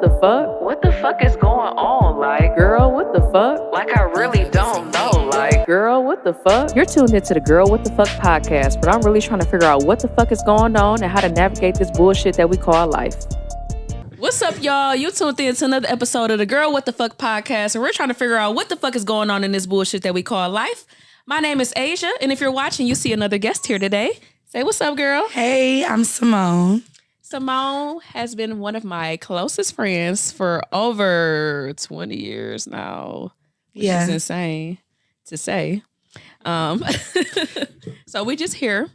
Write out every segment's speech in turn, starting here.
what the fuck? What the fuck is going on? Like, Girl, what the fuck? like I really don't know. Like, Girl, what the fuck? You're tuned into the Girl What the Fuck podcast, but I'm really trying to figure out what the fuck is going on and how to navigate this bullshit that we call life. What's up, y'all? You tuned in to another episode of the Girl What the Fuck podcast, and we're trying to figure out what the fuck is going on in this bullshit that we call life. My name is Asia, and if you're watching, you see another guest here today. Say what's up, girl. Hey, I'm Symone. Symone has been one of my closest friends for over 20 years now, which is insane to say. So we just here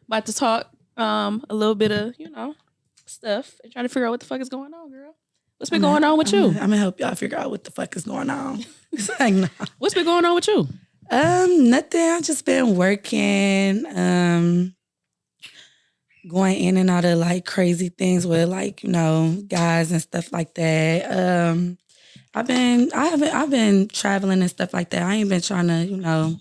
about to talk a little bit of, stuff and trying to figure out what the fuck is going on, girl. What's been going on with you? I'm gonna help y'all figure out what the fuck is going on. It's like, no. What's been going on with you? Nothing. I've just been working, going in and out of like crazy things with like, guys and stuff like that. I've been traveling and stuff like that. I ain't been trying to,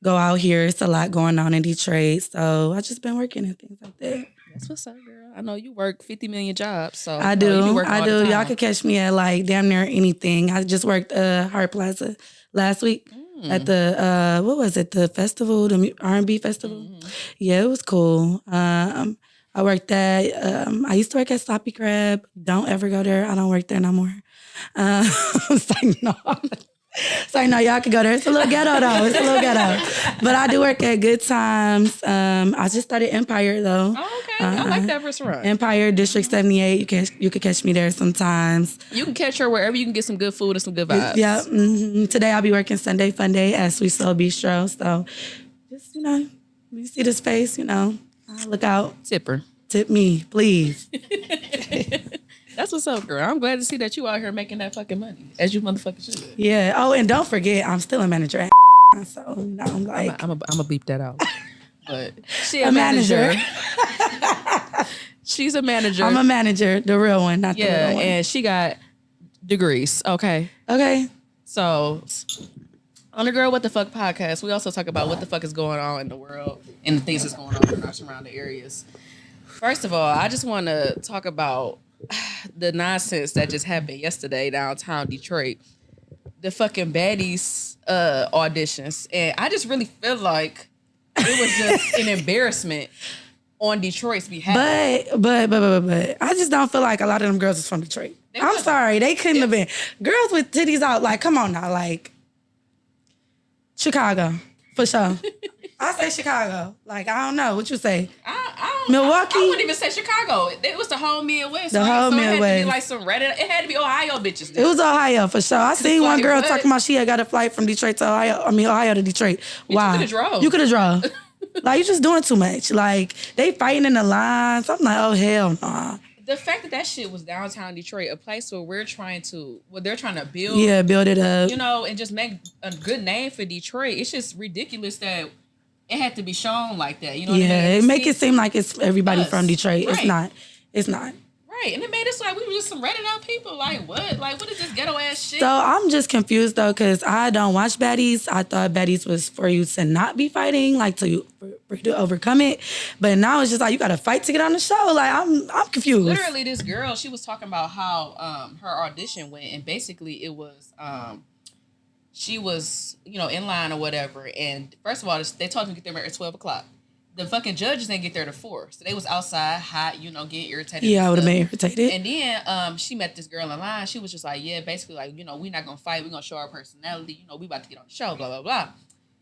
go out here. It's a lot going on in Detroit. So I just been working and things like that. That's what's up, girl. I know you work 50 million jobs, so I do. I do. Y'all could catch me at like damn near anything. I just worked Hart Plaza last week at the what was it? The festival, the R&B festival. Mm-hmm. Yeah, it was cool. I worked at. I used to work at Sloppy Crab. Don't ever go there. I don't work there no more. It's like no. It's like, no, y'all can go there. It's a little ghetto, though. It's a little ghetto. But I do work at Good Times. I just started Empire, though. Oh, okay. I like that restaurant. Empire, District 78. You can catch me there sometimes. You can catch her wherever you can get some good food and some good vibes. Yeah. Mm-hmm. Today I'll be working Sunday Fun Day at Sweet Soul Bistro. So just, you see the space, look out. Tipper. Tip me, please. That's what's up, girl. I'm glad to see that you out here making that fucking money, as you motherfucking should. Yeah. Oh, and don't forget, I'm still a manager at so, I'm like... I'm a beep that out. But she a manager. She's a manager. I'm a manager, the real one, not the real one. Yeah, and she got degrees, okay? Okay. So, on the Girl What the Fuck podcast, we also talk about what the fuck is going on in the world and the things that's going on in our surrounding areas. First of all, I just want to talk about the nonsense that just happened yesterday downtown Detroit. The fucking baddies auditions. And I just really feel like it was just an embarrassment on Detroit's behalf. But I just don't feel like a lot of them girls is from Detroit. I'm sorry, they couldn't have been. Girls with titties out, like, come on now, like, Chicago, for sure. I say Chicago. Like, I don't know. What you say? Milwaukee? I wouldn't even say Chicago. It was the whole Midwest. The whole Midwest. It had to be like some Reddit. It had to be Ohio bitches. It was Ohio, for sure. I seen one girl talking about she had got a flight from Detroit to Ohio to Detroit. Wow. You could have drove. You could have drove. Like, you just doing too much. Like, they fighting in the lines. I'm like, oh, hell nah. The fact that shit was downtown Detroit, a place where they're trying to build. Yeah, build it up. And just make a good name for Detroit. It's just ridiculous that it had to be shown like that. You know what I mean? It make it seem like it's everybody from Detroit. Right. It's not. Right. And it made us like we were just some Reddit out people. Like, what? Like, what is this ghetto ass shit? So I'm just confused though, because I don't watch baddies. I thought baddies was for you to not be fighting, like for you to overcome it. But now it's just like you gotta fight to get on the show. Like I'm confused. Literally, this girl, she was talking about how her audition went, and basically it was she was, in line or whatever. And first of all, they told them to get there at 12 o'clock. The fucking judges didn't get there to 4. So they was outside, hot, getting irritated. Yeah, I would have been irritated. And then she met this girl in line. She was just like, yeah, basically like, we're not going to fight. We're going to show our personality. We about to get on the show, blah, blah, blah.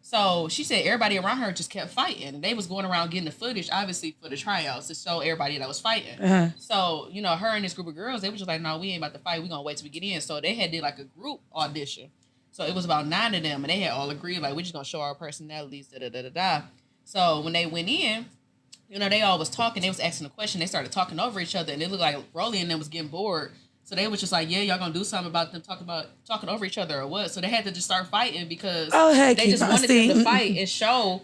So she said everybody around her just kept fighting. And they was going around getting the footage, obviously, for the tryouts to show everybody that was fighting. Uh-huh. So, her and this group of girls, they were just like, no, we ain't about to fight. We're going to wait till we get in. So they had did like a group audition. So it was about 9 of them. And they had all agreed, like, we're just going to show our personalities, da-da-da-da-da. So when they went in, they all was talking. They was asking a question. They started talking over each other. And it looked like Rolly and them was getting bored. So they was just like, yeah, y'all going to do something about them talking over each other or what? So they had to just start fighting because they just wanted them to fight and show.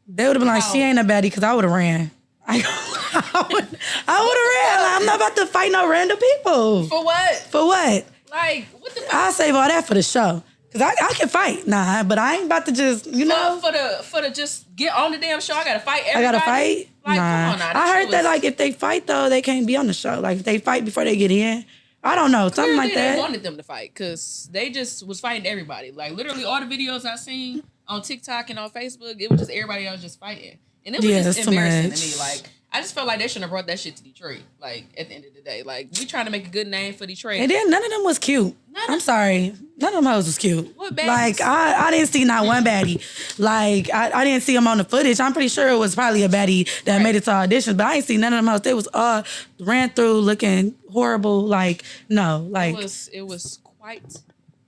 They would have been like, she ain't a baddie because I would have ran. I would have ran. Like, I'm not about to fight no random people. For what? For what? Like, what the fuck? I'll save all that for the show. Cause I can fight, but I ain't about to just, for the just get on the damn show. I gotta fight everybody. I gotta fight. Like, come on now. I heard that like if they fight though, they can't be on the show. Like if they fight before they get in, I don't know, something Clearly like that. They wanted them to fight because they just was fighting everybody. Like literally all the videos I seen on TikTok and on Facebook, it was just everybody else just fighting, and it was just it's too embarrassing much. to me. Like I just felt like they shouldn't have brought that shit to Detroit. Like at the end of the day, like we trying to make a good name for Detroit. And then none of them was cute. I'm sorry. None of them hoes was cute. What baddies? Like, I didn't see not one baddie. Like, I didn't see them on the footage. I'm pretty sure it was probably a baddie that made it to auditions, but I ain't seen none of them hoes. They was all ran through looking horrible. Like, no. Like, it was quite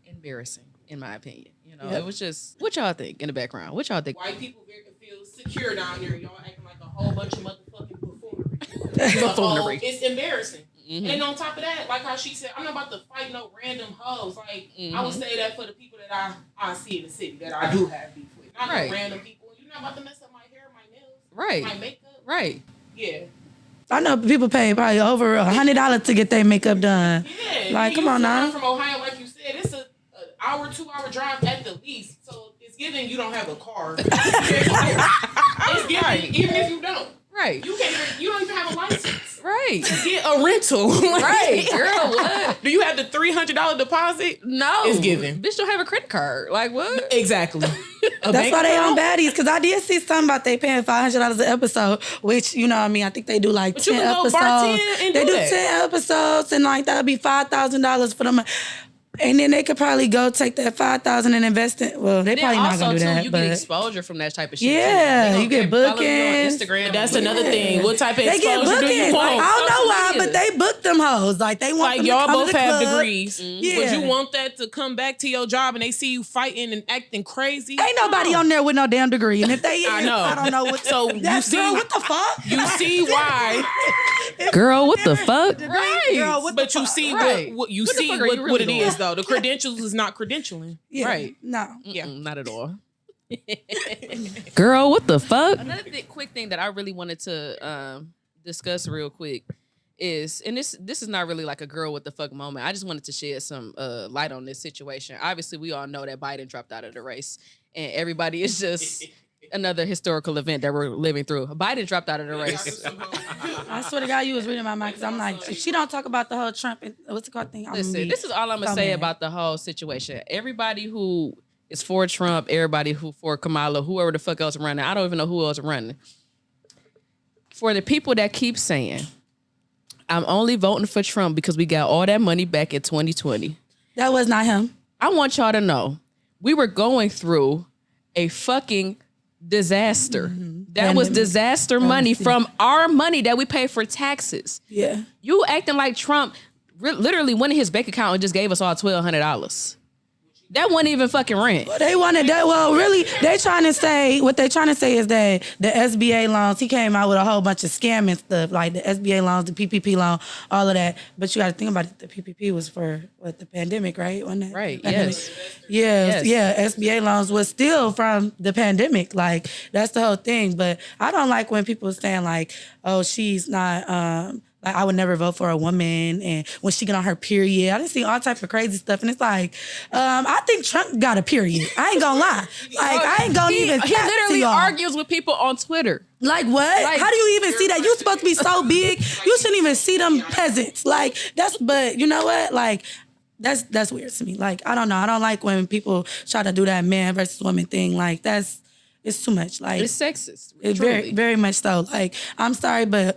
embarrassing, in my opinion. You know, it was just, what y'all think in the background? What y'all think? White people feel secure down there. Y'all acting like a whole bunch of motherfucking buffoonery. Buffoonery. It's embarrassing. Mm-hmm. And on top of that, like how she said, I'm not about to fight no random hoes. Like, I would say that for the people that I see in the city that I do have beef with. Not no random people. You're not about to mess up my hair, my nails, my makeup. Right. Yeah. I know people pay probably over $100 to get their makeup done. Yeah. Like, come on now. From Ohio, like you said, it's an hour, 2 hour drive at the least. So it's given you don't have a car. It's given even if you don't. Right. You don't even have a license. Right. Get a rental. Right. Girl, what? Do you have the $300 deposit? No. It's given. Bitch don't have a credit card. Like what? Exactly. That's why they on baddies, because I did see something about they paying $500 an episode, which, you know what I mean, I think they do like But 10 you can go episodes. bartend and They do do that. 10 episodes, and like that'll be $5,000 for them. And then they could probably go take that $5,000 and invest it. Well, they probably not gonna do that. You but get exposure from that type of shit. yeah, too. you get Follow you on bookings. Instagram. That's another thing. What type of They get exposure do you bookings. want? Like, I don't know Social why, media. but they book them hoes. Like they want Like them y'all to come both to the have club. degrees. Yeah. Would you want that to come back to your job and they see you fighting and acting crazy? Ain't nobody on there with no damn degree. And if they is, I know. I don't know what. So you That's, see- girl, what the fuck? You see why, Girl, what the fuck? Right. Girl, what the but you fuck? see Right. what you What the see fuck are you what really it doing? is though. The credentials is not credentialing. Yeah, Right. No. Yeah. Not at all. Girl, what the fuck? Another quick thing that I really wanted to discuss real quick is, and this is not really like a girl with the fuck moment. I just wanted to shed some light on this situation. Obviously, we all know that Biden dropped out of the race, and everybody is just another historical event that we're living through. Biden dropped out of the race. I swear to God, you was reading my mind because I'm like, if she don't talk about the whole Trump and what's it called thing, I'm Listen, gonna be this is all I'm gonna so say mad. about the whole situation. Everybody who is for Trump, everybody who for Kamala, whoever the fuck else running, I don't even know who else running. For the people that keep saying, I'm only voting for Trump because we got all that money back in 2020. That was not him. I want y'all to know, we were going through a fucking disaster. That was Pandemic. disaster money from our money that we pay for taxes. Yeah. You acting like Trump literally went in his bank account and just gave us all $1,200. That wasn't even fucking rent. They wanted that. Well, really, what they trying to say is that the SBA loans, he came out with a whole bunch of scamming stuff, like the SBA loans, the PPP loan, all of that. But you got to think about it. The PPP was for the pandemic, right? Wasn't it? Right, Pandemic. yes. Yeah. SBA loans was still from the pandemic. Like, that's the whole thing. But I don't like when people are saying like, oh, she's not, like, I would never vote for a woman, and when she get on her period, I done seen all type of crazy stuff, and it's like, I think Trump got a period. I ain't gonna lie. Like, I ain't gonna even He cap to literally y'all. argues with people on Twitter. Like what? Like- How do you even see that? You supposed to be so big, you shouldn't even see them peasants. Like but you know what? Like that's weird to me. Like I don't know. I don't like when people try to do that man versus woman thing. Like it's too much. Like It's sexist. it's truly. very, very much so. Like, I'm sorry, but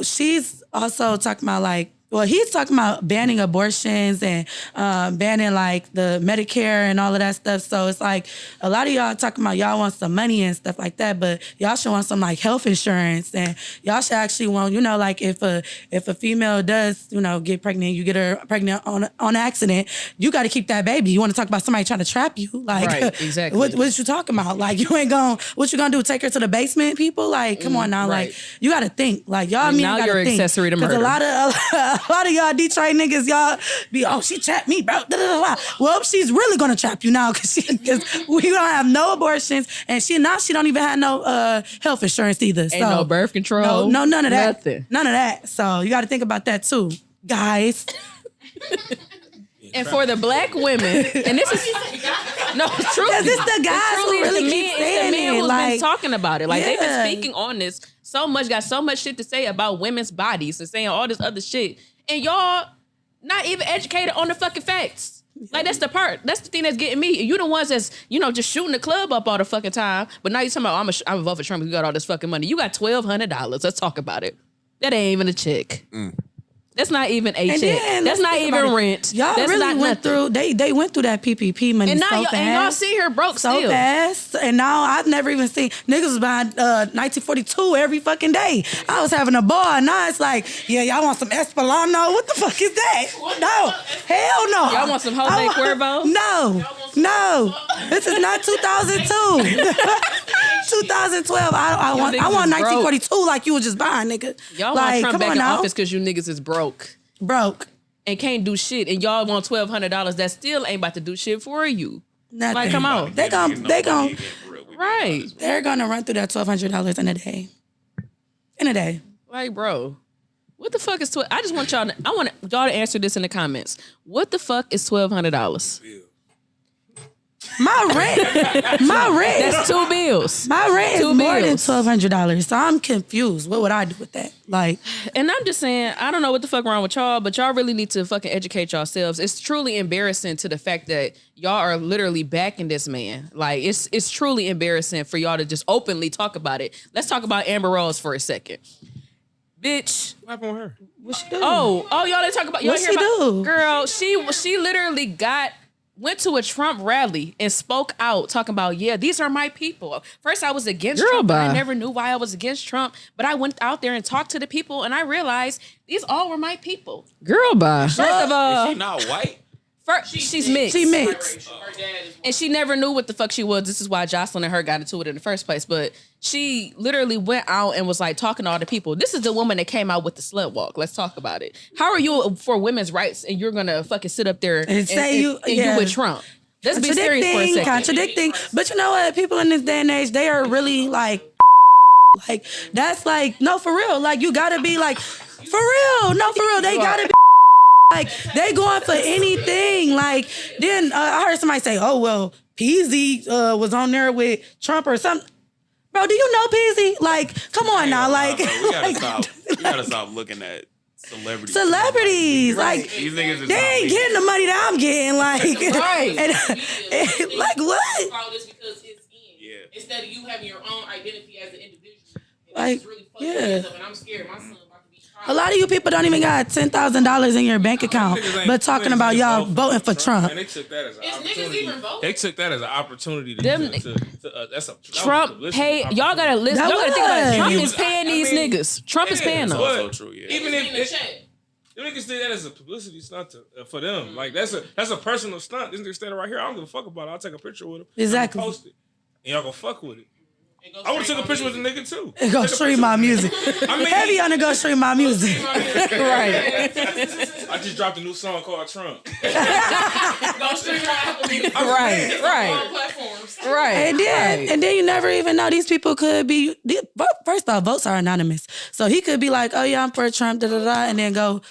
she's also talking about like, well, he's talking about banning abortions and banning like the Medicare and all of that stuff. So it's like a lot of y'all talking about y'all want some money and stuff like that, but y'all should want some like health insurance, and y'all should actually want, you know, like if a female does, you know, get pregnant, you get her pregnant on accident, you got to keep that baby. You want to talk about somebody trying to trap you? Like, Right, exactly. what you talking about? Like, you ain't going, what you gonna do? Take her to the basement, people? Like, come on now. right. Like, you got to think. Like, y'all And men now gotta you're think. accessory to 'Cause murder. a lot of y'all Detroit niggas, y'all be, oh, she trapped me, bro. Da, da, da, da. Well, she's really gonna trap you now because we don't have no abortions, and she don't even have no health insurance either. Ain't so no birth control. No, none of that. Nothing. None of that. So you got to think about that too, guys. And for the black women, and this is no, it's truly, Because it's the guys who it's really the keep men, saying it's the men it, who's like- been talking about it. Like they've Yeah. been speaking on this so much, got so much shit to say about women's bodies and saying all this other shit, and y'all not even educated on the fucking facts. Like, that's the part. That's the thing that's getting me. You the ones that's, just shooting the club up all the fucking time. But now you talking about, I'm a vote for Trump. You got all this fucking money. You got $1,200. Let's talk about it. That ain't even a check. That's not even a check. That's not even rent. Y'all that's really went through. They went through that PPP money and now so fast. And y'all see her broke so still. fast. And now I've never even seen niggas was buying 1942 every fucking day. I was having a ball. Now it's like, yeah, y'all want some Espolano? What the fuck is that? No, hell no. Y'all want some Jose Cuervo? No. This is not 2002. 2012. I want 1942 like you was just buying, nigga. Y'all like, want Trump back in now. office because you niggas is broke. And can't do shit. And y'all want $1,200 that still ain't about to do shit for you. Nothing. Like, come on. They gon' Right. They're gonna run through that $1,200 in a day. In a day. Like, bro, what the fuck is I just want y'all. I want y'all to answer this in the comments. What the fuck is $1,200? My rent. That's 2 bills. My rent is more than $1,200. So I'm confused. What would I do with that? Like, and I'm just saying, I don't know what the fuck wrong with y'all, but y'all really need to fucking educate yourselves. It's truly embarrassing to the fact that y'all are literally backing this man. Like, it's truly embarrassing for y'all to just openly talk about it. Let's talk about Amber Rose for a second. Bitch. What happened with her? what she do? Oh, y'all didn't talk about. Y'all What hear she about, do? Girl, she literally went to a Trump rally and spoke out talking about, yeah, these are my people. First, I was against Trump, but I never knew why I was against Trump. But I went out there and talked to the people, and I realized these all were my people. Girl, bye. First of all, Is she not white? She's mixed. She mixed. Her dad is And she never knew what the fuck she was. This is why Jocelyn and her got into it in the first place. But she literally went out and was like talking to all the people. This is the woman that came out with the slut walk. Let's talk about it. How are you for women's rights and you're gonna fucking sit up there and say you with Trump? Let's be serious for a second. Contradicting. But you know what? People in this day and age, they are really like that's like, no, for real. Like, you gotta be like, for real. No, for real. They gotta be like, they going for anything. Like, then I heard somebody say, oh, well, Peasy was on there with Trump or something. Bro, do you know Peasy? Like, come on now. Like, we gotta stop. We gotta stop looking at celebrities. Right. Like, These niggas is they ain't getting the money that I'm getting. Like, Right. and like, what? All this because it's in. Yeah. Instead of you having your own identity as an individual. And Like, this is really fucking yeah. up, and I'm scared my son about to be A lot of you people don't even got $10,000 in your bank account, but talking about y'all voting for Trump. And they took that as an Is niggas opportunity. even voting? They took that as an opportunity to that's a Trump pay. Y'all gotta listen. That Y'all gotta think about it. Trump was. is paying these niggas. Trump is paying them. So true, yeah. Even in the if chat. them niggas did that as a publicity stunt for them, like that's a personal stunt. This nigga standing right here, I don't give a fuck about it. I'll take a picture with him. Exactly. Post it, and y'all gonna fuck with it. And go I would have straight took a on picture with the music. nigga too. And go stream my music. I mean, Heavy on to go stream my music. Right. I just dropped a new song called Trump. Go stream on Apple Music. Right. On Right. platforms. Right. And then you never even know these people could be. First off, votes are anonymous, so he could be like, "Oh yeah, I'm for Trump," and then go,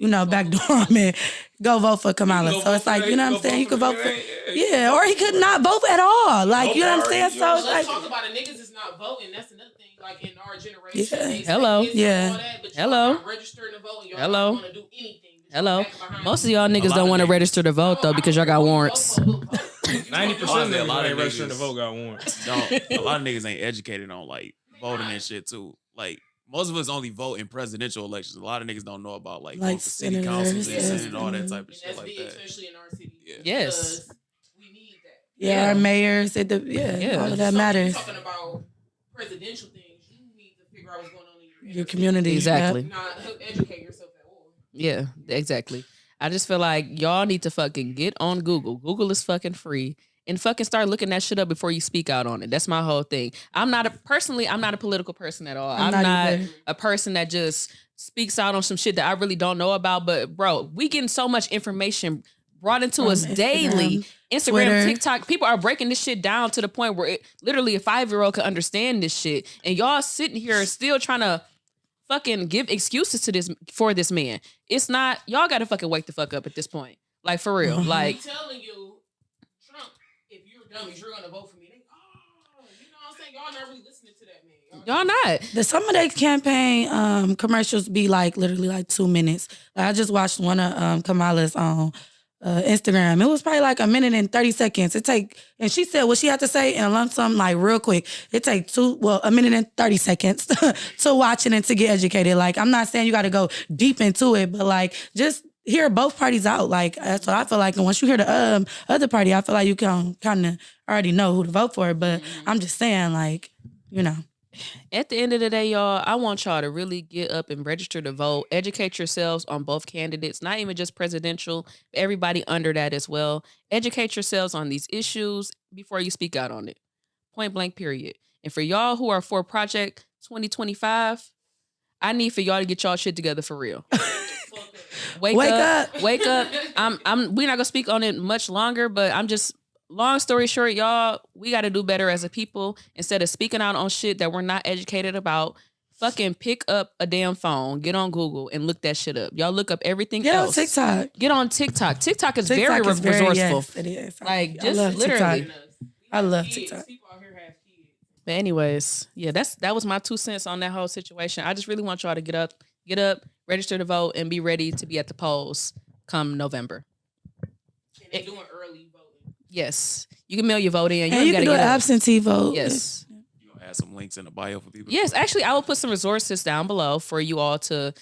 backdoor him and go vote for Kamala. So it's like, you know what I'm saying? You could vote for, yeah, or he could not vote at all. Like, you know what I'm saying? So it's Let's like, talk about it. Niggas is not voting. That's another thing. Like in our generation, Yeah. they say Hello. this and Yeah. all that, but Hello. y'all not registering to vote. And y'all Hello. don't want to do anything. But Hello. y'all back behind Most of y'all niggas don't want to register to vote though because y'all got warrants. 90% of Honestly, a niggas lot who of ain't registering niggas- to vote got warrants. A lot of niggas ain't educated on like voting and shit too. Like most of us only vote in presidential elections. A lot of niggas don't know about like vote for city councils and senators, senate and all that type of And shit that's like big, that. especially in our city. Yeah. Yes. Because we need that. yeah, our mayors, all of that matters. Talking about presidential things, you need to figure out what's going on in Your community. Exactly. Yep. Not educate yourself at all. Yeah, exactly. I just feel like y'all need to fucking get on Google. Google is fucking free. And fucking start looking that shit up before you speak out on it. That's my whole thing. I'm not a political person at all. I'm not either. a person that just speaks out on some shit that I really don't know about. But bro, we getting so much information brought into us daily. Instagram, Twitter. TikTok, people are breaking this shit down to the point where literally a 5-year-old could understand this shit. And y'all sitting here still trying to fucking give excuses to for this man. It's not, y'all gotta fucking wake the fuck up at this point. Like for real. Like, I'm telling you, Trump, if you're dummies, you're gonna vote for me. They, you know what I'm saying? y'all not really listening to that man. Y'all not. Some of their campaign commercials be like literally like 2 minutes. Like I just watched one of Kamala's on Instagram. It was probably like 1 minute and 30 seconds. And she said what she had to say in a lump sum, like real quick. It take 1 minute and 30 seconds to watch it and to get educated. Like I'm not saying you got to go deep into it, but like just hear both parties out. Like that's what I feel like. And once you hear the other party, I feel like you can kind of already know who to vote for. But I'm just saying, like, you know. At the end of the day, y'all, I want y'all to really get up and register to vote. Educate yourselves on both candidates, not even just presidential, everybody under that as well. Educate yourselves on these issues before you speak out on it. Point blank, period. And for y'all who are for Project 2025, I need for y'all to get y'all shit together for real. Wake up. We're not gonna speak on it much longer, but I'm just, long story short, y'all, we got to do better as a people. Instead of speaking out on shit that we're not educated about, fucking pick up a damn phone, get on Google, and look that shit up. Y'all look up everything else. Get on TikTok. Get on TikTok. TikTok is very resourceful. Yes, it is. Like, I just love literally. TikTok. I love TikTok. People out here have kids. But anyways, yeah, that was my 2 cents on that whole situation. I just really want y'all to get up, register to vote, and be ready to be at the polls come November. And they're doing early voting. Yes. You can mail your vote in. And you can do an absentee vote. Yes. You gonna add some links in the bio for people? Yes, actually, I will put some resources down below for you all to,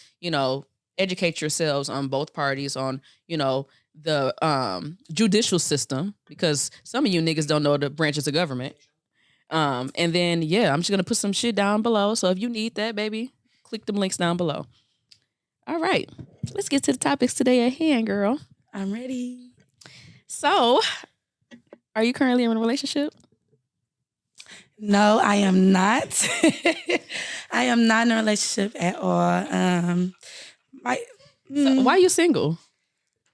educate yourselves on both parties on, the judicial system, because some of you niggas don't know the branches of government. And then, I'm just going to put some shit down below. So if you need that, baby, click them links down below. All right. Let's get to the topics today at hand, girl. I'm ready. So, are you currently in a relationship? No, I am not. I am not in a relationship at all. So why are you single?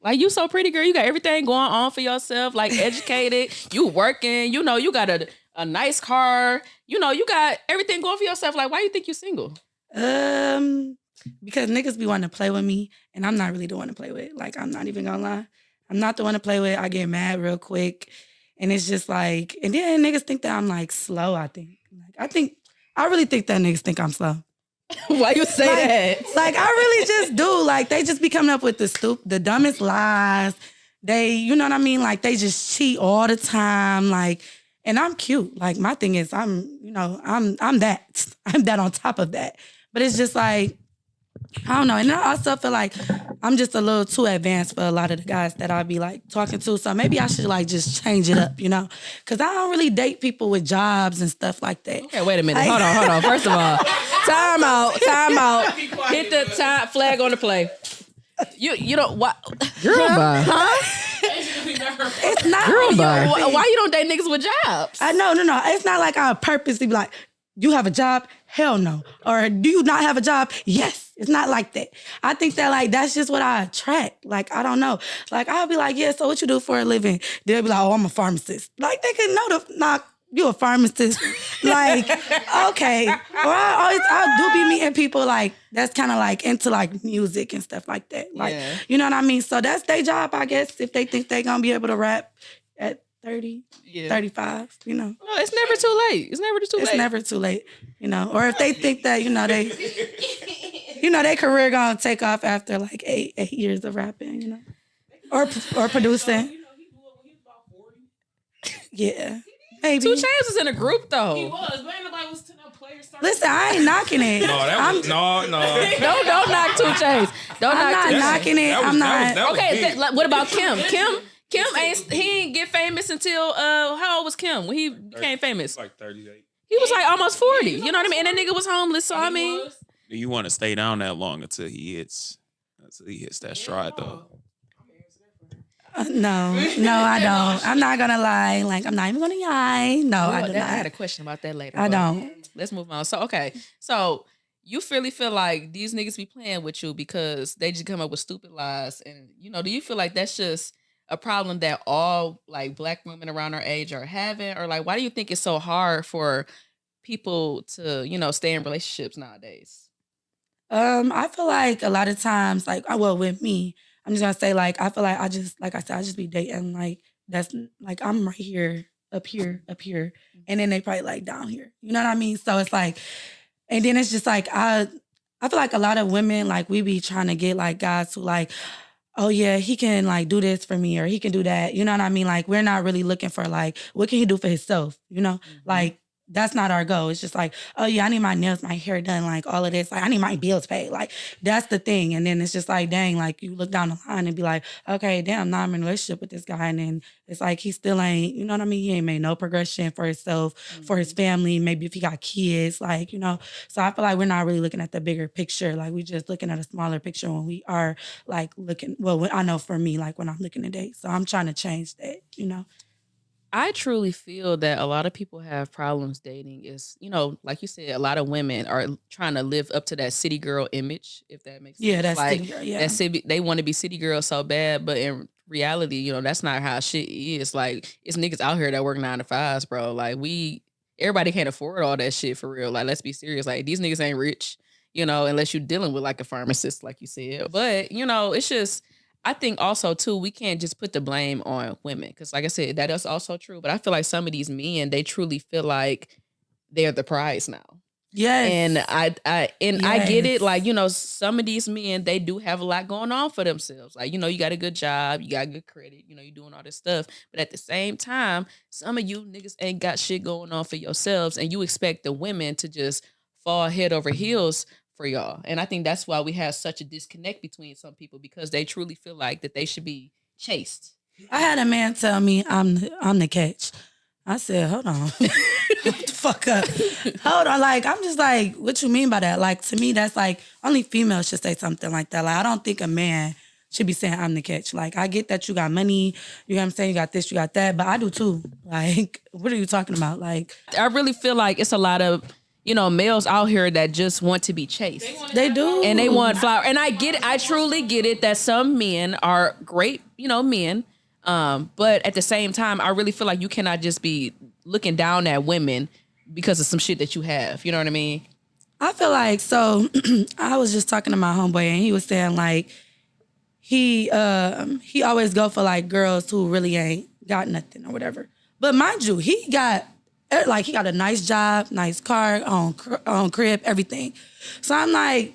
Like, you so pretty, girl. You got everything going on for yourself, like educated. You working, you got a nice car. You got everything going for yourself. Like, why you think you single? Because niggas be wanting to play with me, and I'm not really the one to play with. Like, I'm not even gonna lie. I'm not the one to play with. I get mad real quick. And it's just like, and then niggas think that I'm like slow, I think. I really think that niggas think I'm slow. Why you say that? Like, I really just do. Like, they just be coming up with the dumbest lies. They, you know what I mean? Like, they just cheat all the time. Like, and I'm cute. Like, my thing is, I'm that. I'm that on top of that. But it's just like, I don't know. And I also feel like I'm just a little too advanced for a lot of the guys that I'll be like talking to. So maybe I should like just change it up, Because I don't really date people with jobs and stuff like that. Okay, wait a minute. Hold on. First of all, time out. Hit the time flag on the play. You don't what? Girl, bye. Huh? It's not. Girl, bye. Why you don't date niggas with jobs? No. It's not like I purposely be like, you have a job? Hell no. Or do you not have a job? Yes. It's not like that. I think that like that's just what I attract. Like, I don't know. Like, I'll be like, yeah, so what you do for a living? They'll be like, oh, I'm a pharmacist. Like, they can know you a pharmacist. Like, okay. Or I do be meeting people like that's kind of like into like music and stuff like that. Like, You know what I mean? So that's their job, I guess, if they think they gonna be able to rap at 30, 35, No, it's never too late. It's never too late. Or if they think that, their career gonna take off after like eight years of rapping, or producing. He blew up when he was about 40. Yeah, maybe. 2 Chainz was in a group though. He was, but ain't nobody was to no player start. Listen, I ain't knocking it. No. Don't knock 2 Chainz. I'm not knocking it. I'm not. Okay, what about Kim? Kim he ain't get famous until how old was Kim when he became famous? Like 38. He was like almost 40. You know what I mean? And that nigga was homeless. So I mean, do you want to stay down that long until he hits that stride though? No, I don't. I'm not gonna lie. Like, I'm not even gonna lie. No, I do not. I had a question about that later. I don't. Let's move on. So you really feel like these niggas be playing with you because they just come up with stupid lies, and do you feel like that's just a problem that all like Black women around our age are having, or like why do you think it's so hard for people to stay in relationships nowadays? I feel like a lot of times, like, with me, I'm just gonna say, like, I feel like I just be dating, like, that's like I'm right here up here, and then they probably like down here. You know what I mean? So it's like, and then it's just like I feel like a lot of women like we be trying to get like guys who like, oh yeah, he can like do this for me or he can do that. You know what I mean? Like we're not really looking for like what can he do for himself? You know, like. That's not our goal. It's just like, oh yeah, I need my nails, my hair done, like all of this. Like I need my bills paid. Like that's the thing. And then it's just like, dang, like you look down the line and be like, okay, damn, now I'm in a relationship with this guy. And then it's like he still ain't, you know what I mean? He ain't made no progression for himself, for his family, maybe if he got kids, like, you know. So I feel like we're not really looking at the bigger picture. Like we just looking at a smaller picture when we are like looking, well, I know for me, like when I'm looking to date. So I'm trying to change that, you know. I truly feel that a lot of people have problems dating is, you know, like you said, a lot of women are trying to live up to that city girl image, if that makes sense. Yeah, that's like, city girl, yeah. They want to be city girls so bad, but in reality, you know, that's not how shit is. Like, it's niggas out here that work 9 to 5s, bro. Like, everybody can't afford all that shit for real. Like, let's be serious. Like, these niggas ain't rich, you know, unless you're dealing with like a pharmacist, like you said. But, you know, it's just... I think also, too, we can't just put the blame on women. Because like I said, that is also true. But I feel like some of these men, they truly feel like they're the prize now. Yes. And I get it. Like, you know, some of these men, they do have a lot going on for themselves. Like, you know, you got a good job, you got good credit, you know, you're doing all this stuff. But at the same time, some of you niggas ain't got shit going on for yourselves. And you expect the women to just fall head over heels for y'all. And I think that's why we have such a disconnect between some people, because they truly feel like that they should be chased. I had a man tell me I'm the catch. I said, hold on. What the fuck up? Hold on. Like, I'm just like, what you mean by that? Like, to me, that's like, only females should say something like that. Like, I don't think a man should be saying I'm the catch. Like, I get that you got money, you know what I'm saying, you got this, you got that, but I do too. Like, what are you talking about? Like, I really feel like it's a lot of, you know, males out here that just want to be chased. They do. And they want flower. And I get it. I truly get it that some men are great, you know, men. But at the same time, I really feel like you cannot just be looking down at women because of some shit that you have. You know what I mean? I feel like, so I was just talking to my homeboy and he was saying like, he always go for like girls who really ain't got nothing or whatever. But mind you, he got a nice job, nice car, own crib, everything. So I'm like,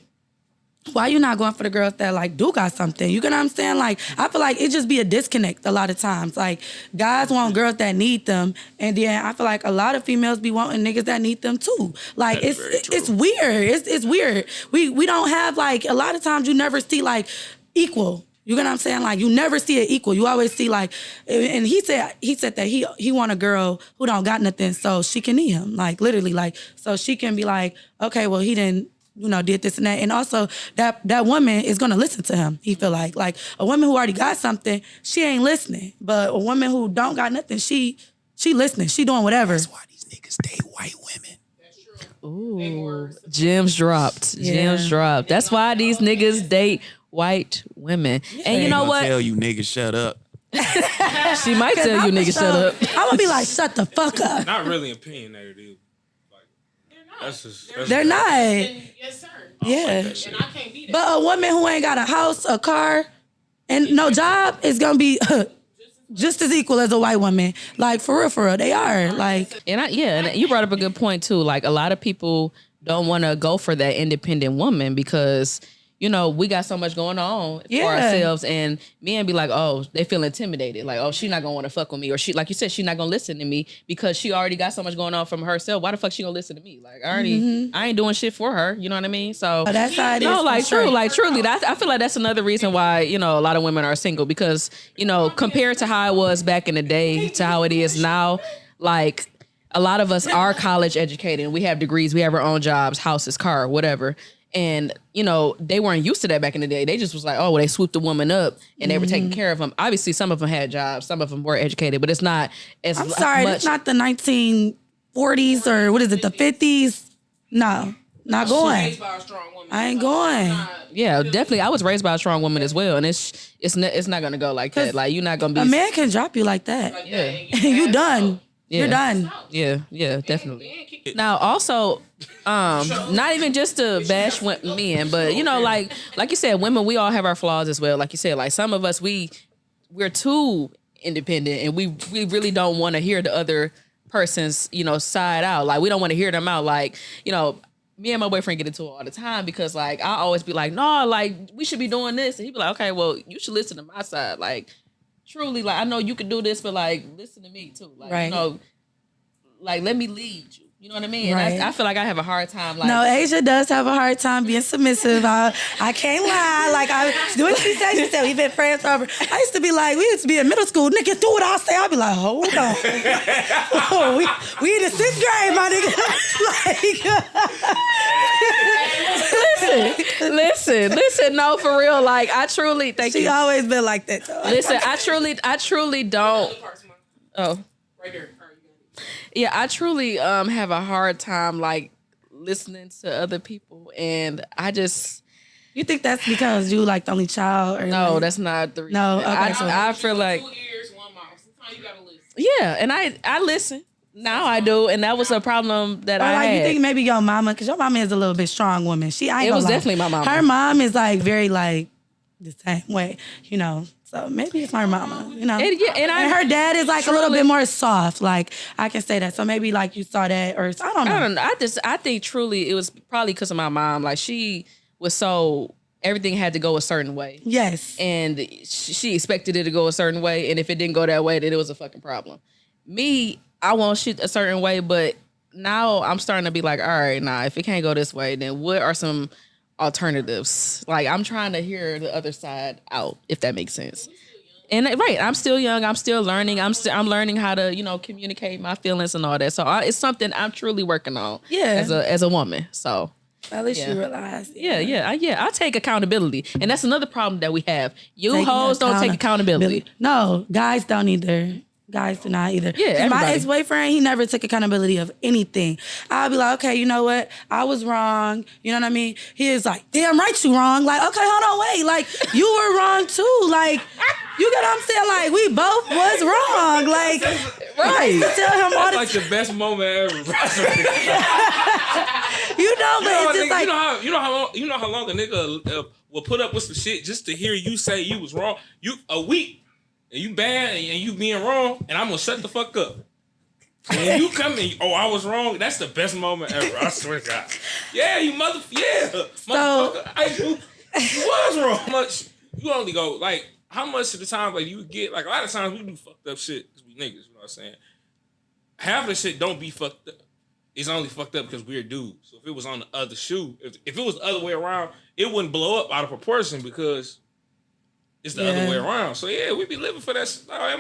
why you not going for the girls that like do got something? You get what I'm saying? Like, I feel like it just be a disconnect a lot of times. Like, guys want girls that need them, and then I feel like a lot of females be wanting niggas that need them too. Like, it's weird. It's weird. We don't have like, a lot of times you never see like equal. You get what I'm saying? Like, you never see it equal. You always see like, and he said that he want a girl who don't got nothing so she can need him. Like, literally, like, so she can be like, okay, well, he didn't, you know, did this and that. And also that woman is gonna listen to him, he feel like. Like, a woman who already got something, she ain't listening. But a woman who don't got nothing, she listening. She doing whatever. That's why these niggas date white women. That's true. Ooh, gems dropped. Yeah. Gems dropped. That's why these niggas date white women. And you know what? Tell you niggas shut up. She might tell you niggas shut up. I'm gonna be like, shut the fuck up. Not really opinionated either. They're not. They're not. Yes, sir. Yeah. And I can't be that. But a woman who ain't got a house, a car, and no job is gonna be just as equal as a white woman. Like, for real, they are. Like, and you brought up a good point too. Like, a lot of people don't want to go for that independent woman because, you know, we got so much going on for ourselves, and men be like, oh, they feel intimidated. Like, oh, she not gonna want to fuck with me, or she, like you said, she not gonna listen to me because she already got so much going on from herself. Why the fuck she gonna listen to me? Like, I ain't doing shit for her. You know what I mean? So that's how it is. No, like true, like truly. I feel like that's another reason why, you know, a lot of women are single, because, you know, compared to how it was back in the day to how it is now, like, a lot of us are college educated. We have degrees. We have our own jobs, houses, car, whatever. And, you know, they weren't used to that back in the day. They just was like, oh, well, they swooped the woman up and they were taking care of them. Obviously, some of them had jobs. Some of them were educated, but it's not as I'm sorry, much. it's not the 1940s or what is it, the 50s? No, not going. Raised by a strong woman. I ain't going. Yeah, definitely. I was raised by a strong woman as well. And it's not going to go like that. Like, you're not going to be. A man can drop you like that. Like, Yeah. You done. Yeah. You're done. Yeah, definitely. Now, also, not even just to bash men, but, you know, like you said, women, we all have our flaws as well. Like you said, like, some of us, we're too independent, and we really don't want to hear the other person's, side out. Like, we don't want to hear them out. Like, me and my boyfriend get into it all the time because, like, I always be like, no, like, we should be doing this. And he'd be like, okay, well, you should listen to my side. Like, truly, like, I know you can do this, but, like, listen to me, too. Like, like, let me lead you. You know what I mean? Right. And I feel like I have a hard time. Like, no, Asia does have a hard time being submissive. I can't lie. Like, when she said we've been friends forever. I used to be like, we used to be in middle school. Nigga, do what I say. I'd be like, hold on. we in the 6th grade, my nigga. Listen. No, for real. Like, I truly thank you. She always been like that, though. Listen, I truly don't. Oh. Right there. Yeah, I truly have a hard time like listening to other people, and I just. You think that's because you like the only child? Or no, like, that's not the reason. No, okay. I feel like 2 ears, 1 mouth. Sometimes you gotta listen. Yeah, and I listen. Now I do, and that was a problem that I like, had. You think maybe your mama, because your mama is a little bit strong woman. It was definitely my mama. Her mom is like very like the same way, So maybe it's her mama, And her dad is like truly, a little bit more soft. Like, I can say that. So maybe like you saw that, or I don't know. I think truly it was probably because of my mom. Like, she was so everything had to go a certain way. Yes. And she expected it to go a certain way, and if it didn't go that way, then it was a fucking problem. Me, I want shit a certain way, but now I'm starting to be like, all right, nah, if it can't go this way, then what are some alternatives? Like, I'm trying to hear the other side out, if that makes sense. And right, I'm still young. I'm still learning. I'm learning how to, communicate my feelings and all that. So it's something I'm truly working on. Yeah. As a woman. So at least you realize. I take accountability, and that's another problem that we have. Hoes don't take accountability. No, guys don't either. Guys do not either. Yeah, my ex-boyfriend, he never took accountability of anything. I'll be like, okay, you know what? I was wrong. You know what I mean? He is like, damn right you wrong. Like, okay, hold on, wait. Like, you were wrong too. Like, you get what I'm saying? Like, we both was wrong. Like, right. To tell him all That's like the best moment ever. But it's just like, you know how long a nigga will put up with some shit just to hear you say you was wrong. A week. And you bad and you being wrong, and I'm gonna shut the fuck up. And when you come in, I was wrong. That's the best moment ever. I swear to God. Yeah, motherfucker. You was wrong. How much you only go like? How much of the time like you get like a lot of times we do fucked up shit because we niggas. You know what I'm saying? Half of the shit don't be fucked up. It's only fucked up because we're dudes. So if it was on the other shoe, if it was the other way around, it wouldn't blow up out of proportion because. It's the other way around. So yeah, we be living for that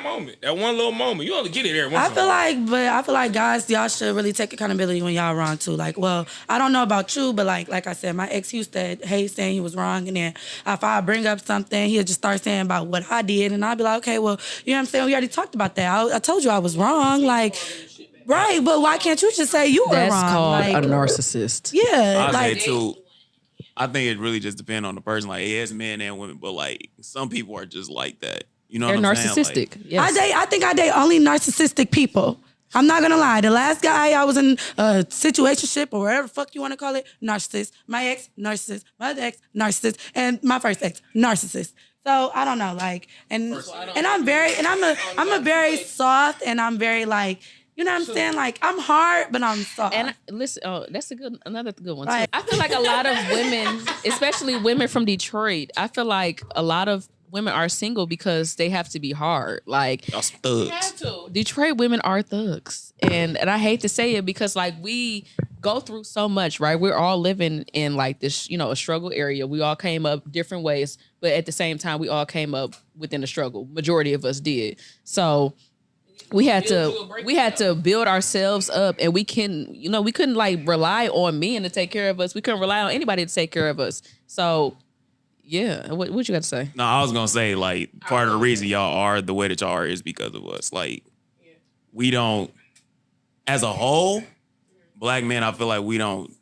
moment, that one little moment. You only get it there once. I feel like guys, y'all should really take accountability when y'all wrong too. Like, well, I don't know about you, but like I said, my ex used to hate saying he was wrong, and then if I bring up something, he'll just start saying about what I did, and I'll be like, okay, well, you know what I'm saying? We already talked about that. I told you I was wrong. Like, right, but why can't you just say you were wrong? That's called like, a narcissist. Yeah, I say too. I think it really just depends on the person. Like, it has men and women, but like some people are just like that. You know, they're what I'm narcissistic. Saying? Like, yes. I think I date only narcissistic people. I'm not gonna lie. The last guy I was in a situationship or whatever the fuck you want to call it, narcissist. My ex, narcissist. My other ex, narcissist, and my first ex, narcissist. So I don't know, like, and I'm a very soft, and I'm very like. You know what I'm saying? Like, I'm hard, but I'm soft. And listen, that's another good one too. Right. I feel like a lot of women, especially women from Detroit, I feel like a lot of women are single because they have to be hard. Like, y'all some thugs. Detroit women are thugs. And I hate to say it because like we go through so much, right? We're all living in like this, a struggle area. We all came up different ways, but at the same time, we all came up within a struggle. Majority of us did. So we had to build ourselves up, and we couldn't like rely on men to take care of us. We couldn't rely on anybody to take care of us. So yeah, what you got to say? No, I was gonna say like part of the reason y'all are the way that y'all are is because of us. Like we don't, as a whole, black men, I feel like we don't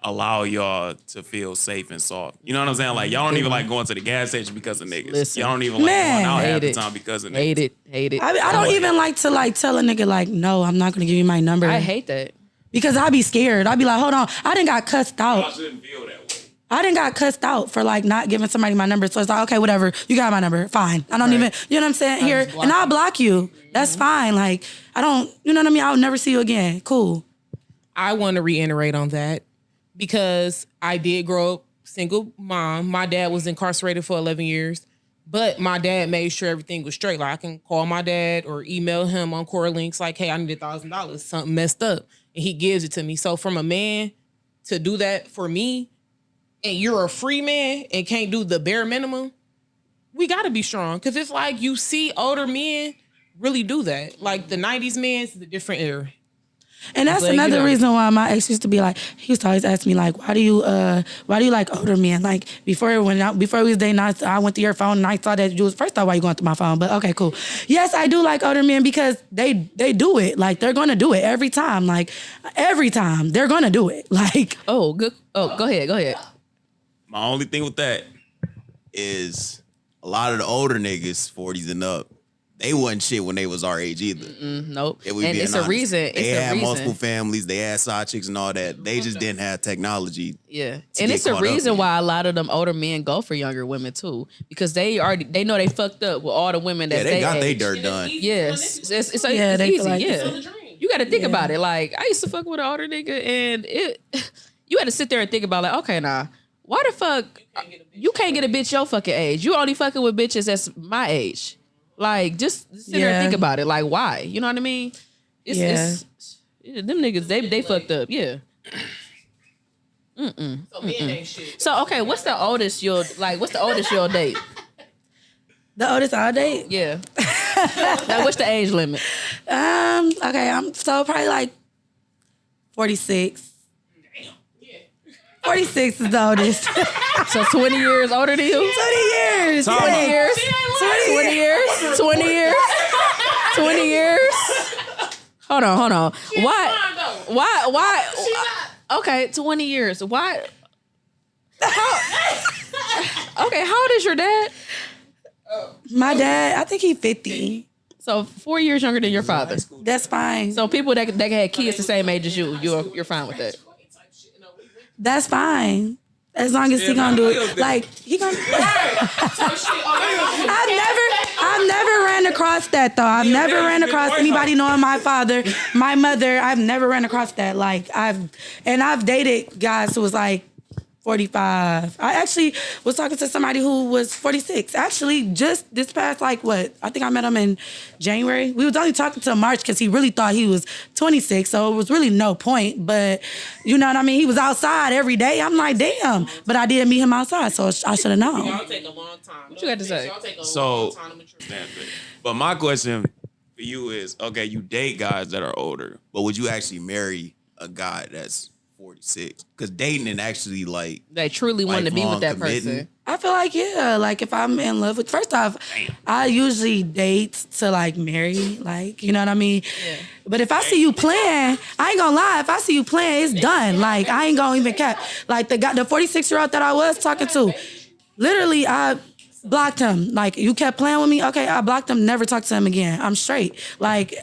allow y'all to feel safe and soft. You know what I'm saying? Like, y'all don't even like going to the gas station because of niggas. Listen, y'all don't even like going out half the time because of niggas. Hate it. I don't even like to like tell a nigga like, no, I'm not gonna give you my number. I hate that. Because I be scared. I be like, hold on, I done got cussed out. Y'all shouldn't feel that way. I done got cussed out for like not giving somebody my number. So it's like, okay, whatever. You got my number. Fine. I don't even, you know what I'm saying? Here, and I'll block you. That's fine. Like, I don't, you know what I mean? I'll never see you again. Cool. I want to reiterate on that because I did grow up single mom. My dad was incarcerated for 11 years, but my dad made sure everything was straight. Like I can call my dad or email him on Core Links like, hey, I need $1,000. Something messed up. And he gives it to me. So from a man to do that for me, and you're a free man and can't do the bare minimum, we got to be strong. Because it's like you see older men really do that. Like the 90s men is a different era. And that's another reason why my ex used to be like, he used to always ask me like, why do you like older men? Like before we was dating, I went to your phone and I saw that you was, first off, why you going through my phone? But okay, cool. Yes, I do like older men because they do it. Like they're gonna do it every time. Like every time they're gonna do it. Like good. Oh, go ahead. My only thing with that is a lot of the older niggas, 40s and up, they wasn't shit when they was our age either. Nope. And it's a reason. They had multiple families. They had side chicks and all that. They just didn't have technology. Yeah. And it's a reason why a lot of them older men go for younger women too. Because they know they fucked up with all the women that they got their dirt done. Yes. It's easy. Like You got to think about it. Like I used to fuck with an older nigga and you had to sit there and think about like, okay, nah. Why the fuck you can't get a bitch your fucking age? You only fucking with bitches that's my age. Like, just sit there and think about it. Like, why? You know what I mean? It's them niggas, they fucked up. Yeah. So men ain't shit. So, okay, what's the oldest you'll date? the oldest I'll date? Yeah. Like, what's the age limit? Okay, I'm so probably like 46. 46 is the oldest. So 20 years older than you? 20 years. 20 years. 20 years. 20 years. 20 years. Hold on. Why? Okay, 20 years. Why? Okay, how old is your dad? My dad, I think he's 50. So 4 years younger than your father. That's fine. So people that had kids the same age as you're fine with that. That's fine. As long as he gonna do it. Like, he gonna... I've never ran across that, though. I've never ran across anybody knowing my father, my mother. I've never ran across that. Like, I've dated guys who was like 45. I actually was talking to somebody who was 46. Actually, just this past, I think I met him in January. We was only talking till March because he really thought he was 26, so it was really no point. But, you know what I mean? He was outside every day. I'm like, damn. But I didn't meet him outside, so I should have known. Y'all take a long time. What you got to say? Y'all take a long time to mature. But my question for you is, okay, you date guys that are older, but would you actually marry a guy that's 46? Because dating and actually they truly want to be with that person. I feel like, yeah, like if I'm in love with, first off, I usually date to marry, you know what I mean? Yeah. But if I see you playing, I ain't gonna lie, if I see you playing, it's done. Like, I ain't gonna even cap. Like the 46-year-old that I was talking to, literally I blocked him. Like, you kept playing with me, okay, I blocked him, never talked to him again. I'm straight. Like,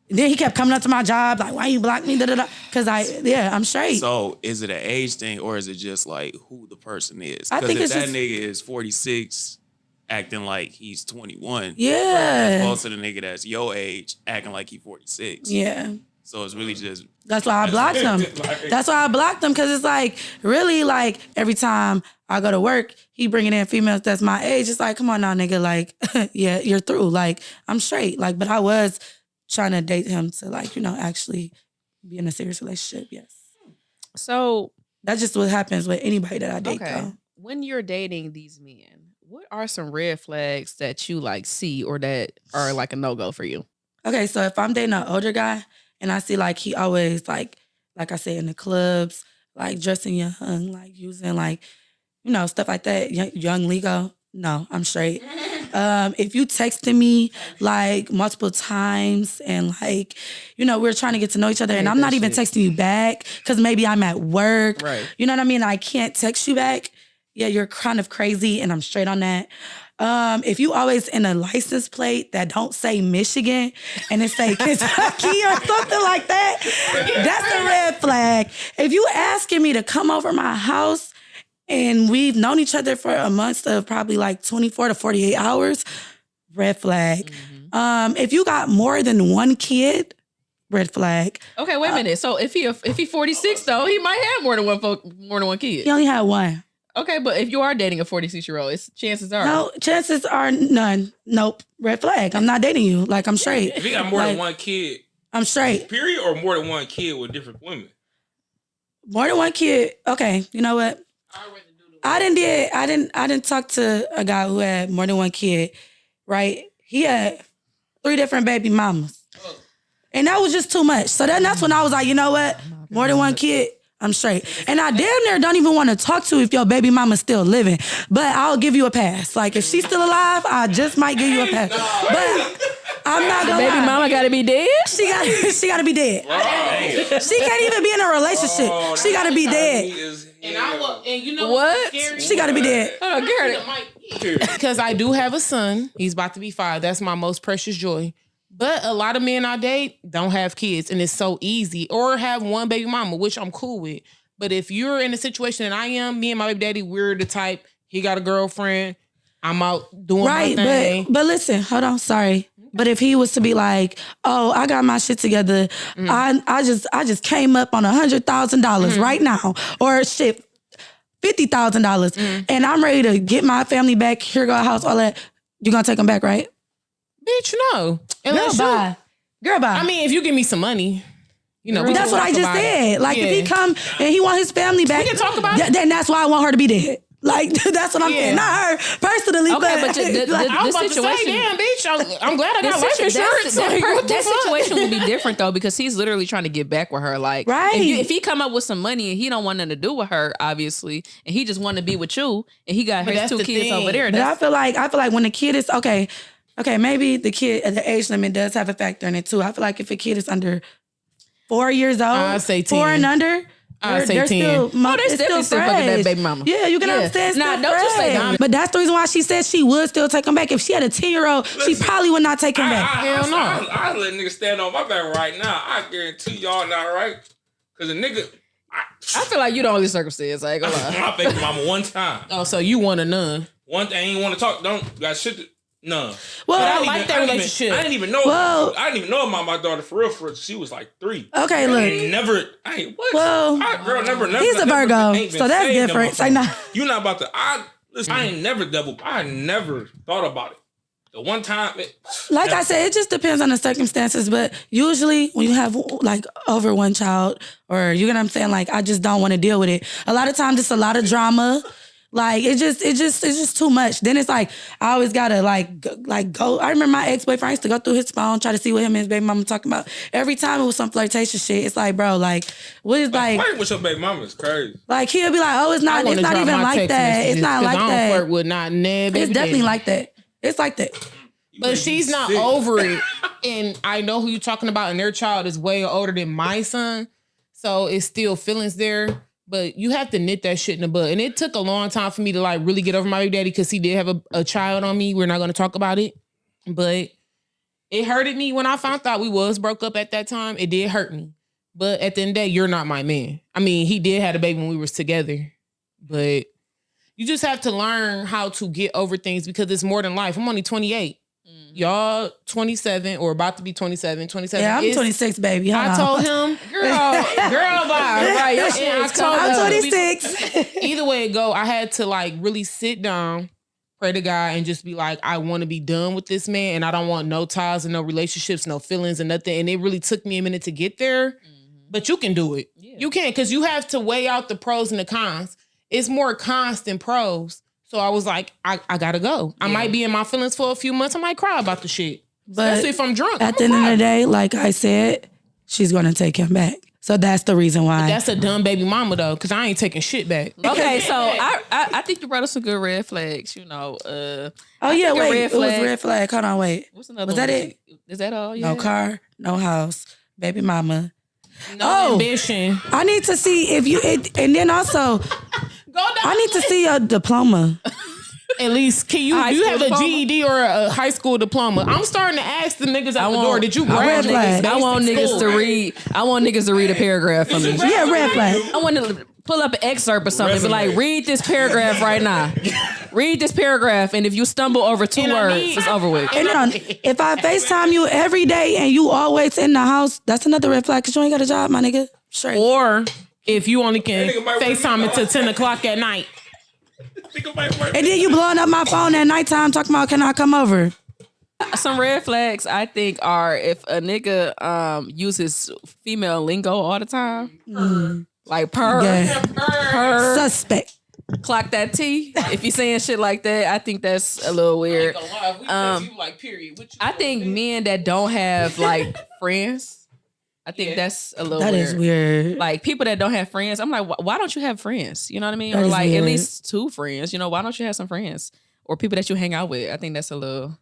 then he kept coming up to my job, like, why you block me? Because I'm straight. So is it an age thing or is it just who the person is? I think Because if it's that nigga is 46 acting like he's 21, yeah, opposed to the nigga that's your age acting like he's 46. Yeah. So it's really just... That's why I blocked him. That's why I blocked him, because it's really every time I go to work, he bringing in females that's my age. It's like, come on now, nigga. Yeah, you're through. I'm straight. But I was trying to date him to actually be in a serious relationship. Yes. So that's just what happens with anybody that I date. Okay. Though. When you're dating these men, what are some red flags that you see or that are a no-go for you? Okay, so if I'm dating an older guy and I see he always like I said, in the clubs, dressing young, using stuff like that, young legal. No, I'm straight. If you texted me multiple times and we're trying to get to know each other and I'm not even texting you back because maybe I'm at work. Right. You know what I mean? I can't text you back. Yeah, you're kind of crazy and I'm straight on that. If you always in a license plate that don't say Michigan and it say Kentucky or something like that, that's a red flag. If you asking me to come over my house and we've known each other for a month of probably like 24 to 48 hours, red flag. If you got more than one kid, red flag. Okay, wait a minute. So if he 46 though, he might have more than one kid. He only had one. Okay, but if you are dating a 46-year-old, chances are. No, chances are none. Nope. Red flag. I'm not dating you. Like, I'm straight. If he got more than one kid, I'm straight. period, or more than one kid with different women? More than one kid. Okay, you know what? I didn't talk to a guy who had more than one kid, right? He had 3 different baby mamas. And that was just too much. So that's when I was like, you know what? More than one kid, I'm straight. And I damn near don't even want to talk to if your baby mama's still living. But I'll give you a pass. Like, if she's still alive, I just might give you a pass. But I'm not gonna baby lie. mama gotta be dead? She gotta be dead. She can't even be in a relationship. She gotta be dead. And you know What? She gotta be dead. Hold on, Garrett. Because I do have a son. He's about to be 5. That's my most precious joy. But a lot of men I date don't have kids, and it's so easy. Or have one baby mama, which I'm cool with. But if you're in a situation that I am, me and my baby daddy, we're the type, he got a girlfriend, I'm out doing my thing. But listen, hold on, sorry. But if he was to be like, oh, I got my shit together, I just came up on $100,000 right now, or shit, $50,000, and I'm ready to get my family back. Here go a house, all that. You gonna take them back, right? Bitch, no. Girl, bye. I mean, if you give me some money, you know. That's what I just said. Like, if he come and he want his family back, we can talk about it. Then that's why I want her to be dead. Like, that's what I'm saying. Not her personally, Okay, but I was about to say, damn, bitch, I'm glad I got life insurance. That situation would be different though, because he's literally trying to get back with her. Like, right. If he come up with some money and he don't want nothing to do with her, obviously, and he just want to be with you, and he got his 2 kids over there. But I feel like when the kid is okay, maybe the the age limit does have a factor in it too. I feel like if a kid is under 4 years old, I'd say 10. 4 and under, I'd say They're 10. still fucking that baby mama. Yeah, you can understand. Nah, don't you say that. But that's the reason why she said she would still take him back. If she had a 10-year-old, she probably would not take him back. Hell no. I let niggas stand on my back right now. I guarantee y'all not right. Because a nigga... I feel like you the only circumstance. I ain't gonna lie. My baby mama one time. Oh, so you want a nun? One thing, I ain't want to talk. Got shit to... No. Well, I like that relationship. I didn't even know. I didn't even know about my daughter for real. She was like 3. Okay, look. What? Well, Girl, never. He's a Virgo, so that's different. Say nah. You not about to. Listen, I ain't never I never thought about it. The one time. I said, it just depends on the circumstances. But usually when you have like over one child, or you get what I'm saying, like, I just don't want to deal with it. A lot of times it's a lot of drama. Like, it's just too much. Then it's like, I always gotta go. I remember my ex-boyfriend used to go through his phone, try to see what him and his baby mama talking about. Every time it was some flirtation shit. It's like, bro, like, what is like? Flirting with your baby mama is crazy. Like, he'll be like, oh, it's not even like that. It's not like that. I don't flirt with not never. It's definitely like that. It's like that. But she's not over it. And I know who you're talking about, and their child is way older than my son. So it's still feelings there. But you have to nip that shit in the bud. And it took a long time for me to like really get over my baby daddy, because he did have a child on me. We're not going to talk about it. But it hurted me when I found out we was broke up at that time. It did hurt me. But at the end of the day, you're not my man. I mean, he did have a baby when we was together. But you just have to learn how to get over things, because it's more than life. I'm only 28. Y'all 27 or about to be 27. Yeah, I'm 26, baby. Hold I told him, girl, bye. Right. And I told I'm 26. Either way it go, I had to like really sit down, pray to God, and just be like, I want to be done with this man, and I don't want no ties and no relationships, no feelings and nothing. And it really took me a minute to get there, but you can do it. Yeah. You can, because you have to weigh out the pros and the cons. It's more cons than pros. So I was like, I gotta go. I might be in my feelings for a few months. I might cry about the shit. But especially if I'm drunk. At the end of the day, like I said, she's gonna take him back. So that's the reason why. But that's a dumb baby mama though, because I ain't taking shit back. Okay, so I think you brought us some good red flags, you know. It was red flag. Hold on, wait. What's another was one? that it? Is that all? No car, no house, baby mama. No ambition. I need to see if you, and then also, I need to see your diploma. At least, do you have a GED or a high school diploma? I'm starting to ask the niggas at the door, did you graduate? I want niggas to read. I want niggas to read a paragraph for me. Yeah, red flag. I want to pull up an excerpt or something. Be like, read this paragraph right now. Read this paragraph, and if you stumble over 2 words, it's over with. And if I FaceTime you every day and you always in the house, that's another red flag because you ain't got a job, my nigga. Straight. Or if you only can FaceTime until 10 o'clock at night. And then you blowing up my phone at nighttime talking about, can I come over? Some red flags I think are if a nigga uses female lingo all the time. Like per. Suspect. Clock that T. If you saying shit like that, I think that's a little weird. I think men that don't have like friends, I think that's a little weird. That is weird. Like people that don't have friends, I'm like, why don't you have friends? You know what I mean? That or is like weird. at least 2 friends. You know, why don't you have some friends or people that you hang out with? I think that's a little.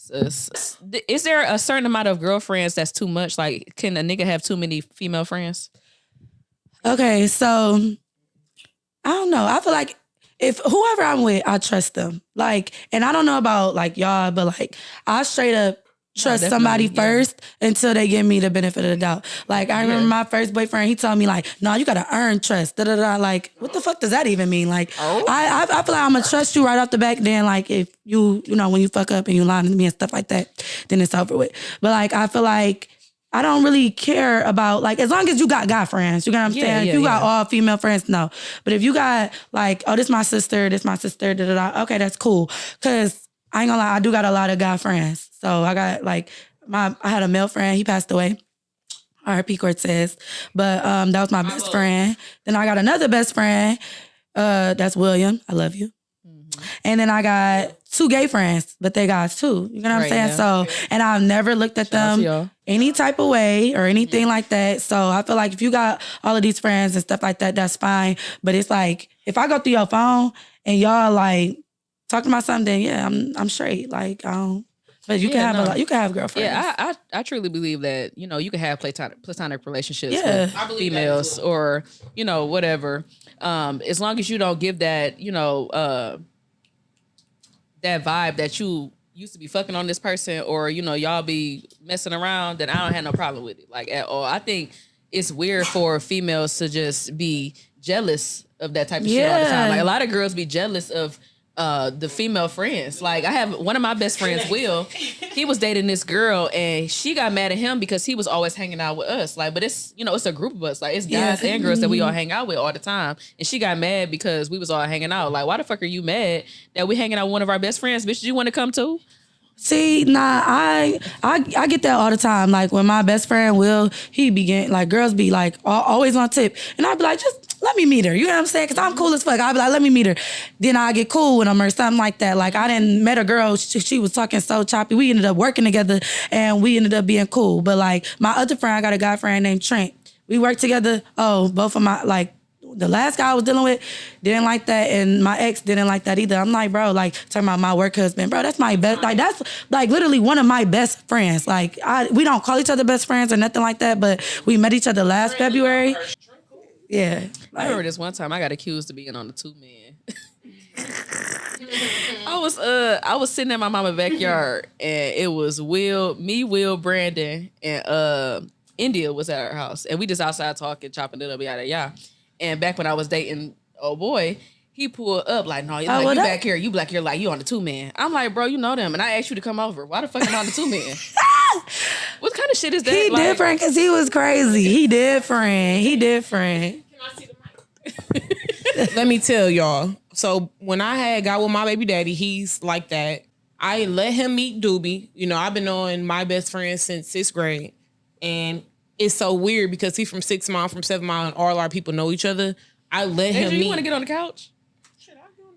Is there a certain amount of girlfriends that's too much? Like, can a nigga have too many female friends? Okay, so I don't know. I feel like if whoever I'm with, I trust them. Like, and I don't know about like y'all, but like I straight up trust somebody first until they give me the benefit of the doubt. Like I remember my first boyfriend, he told me like, no, you gotta earn trust. Da da da. Like, what the fuck does that even mean? Like, I feel like I'm gonna trust you right off the back. Then like if you know when you fuck up and you lie to me and stuff like that, then it's over with. But like I feel like I don't really care about, like, as long as you got guy friends, you know what I'm saying? If you got all female friends, no. But if you got, like, oh, this my sister, da da da, okay, that's cool. Because I ain't gonna lie, I do got a lot of guy friends. So I got, like, I had a male friend, he passed away. R.I.P. Cortez. But that was my best friend. Then I got another best friend, that's William. I love you. And then I got 2 gay friends, but they guys too. You know what I'm saying? Yeah. So, and I've never looked at them any type of way or anything like that. So I feel like if you got all of these friends and stuff like that, that's fine. But it's like, if I go through your phone and y'all like talking about something, yeah, I'm straight. Like, I don't. But you can have you can have girlfriends. Yeah, I truly believe that, you know, you can have platonic relationships with females or, you know, whatever. As long as you don't give that, you know, that vibe that you used to be fucking on this person or, you know, y'all be messing around, then I don't have no problem with it, like, at all. I think it's weird for females to just be jealous of that type of shit all the time. Like, a lot of girls be jealous of the female friends. Like, I have one of my best friends, Will, he was dating this girl and she got mad at him because he was always hanging out with us. Like, but it's, you know, it's a group of us. Like, it's guys and girls that we all hang out with all the time. And she got mad because we was all hanging out. Like, why the fuck are you mad that we hanging out with one of our best friends? Bitch, do you want to come too? See, nah, I get that all the time. Like, when my best friend Will, he be like, girls be like always on tip. And I'd be like, just let me meet her. You know what I'm saying? Because I'm cool as fuck. I'd be like, let me meet her. Then I get cool with them or something like that. Like, I didn't met a girl, she was talking so choppy. We ended up working together and we ended up being cool. But like, my other friend, I got a guy friend named Trent. We worked together. Oh, both of my, like, the last guy I was dealing with didn't like that, and my ex didn't like that either. I'm like, bro, like, talking about my work husband, bro, that's my best, like, that's like literally one of my best friends. Like, we don't call each other best friends or nothing like that, but we met each other last February. Yeah. I remember this one time I got accused of being on the 2 men. I was sitting in my mama's backyard and it was Will, Brandon, and India was at our house, and we just outside talking, chopping it up, yada. And back when I was dating old boy, he pulled up like, no, you back here, you black here, like, you on the 2 men. I'm like, bro, you know them, and I asked you to come over. Why the fuck am I on the 2 men? What kind of shit is that? He like, different because he was crazy. He different. Can I see the mic? Let me tell y'all. So when I got with my baby daddy, he's like that. I let him meet Doobie. You know, I've been knowing my best friend since 6th grade, and it's so weird because he's from 6 Mile, from 7 Mile, and all our people know each other. I let him meet. You want to get on the couch? Shit, I'll get on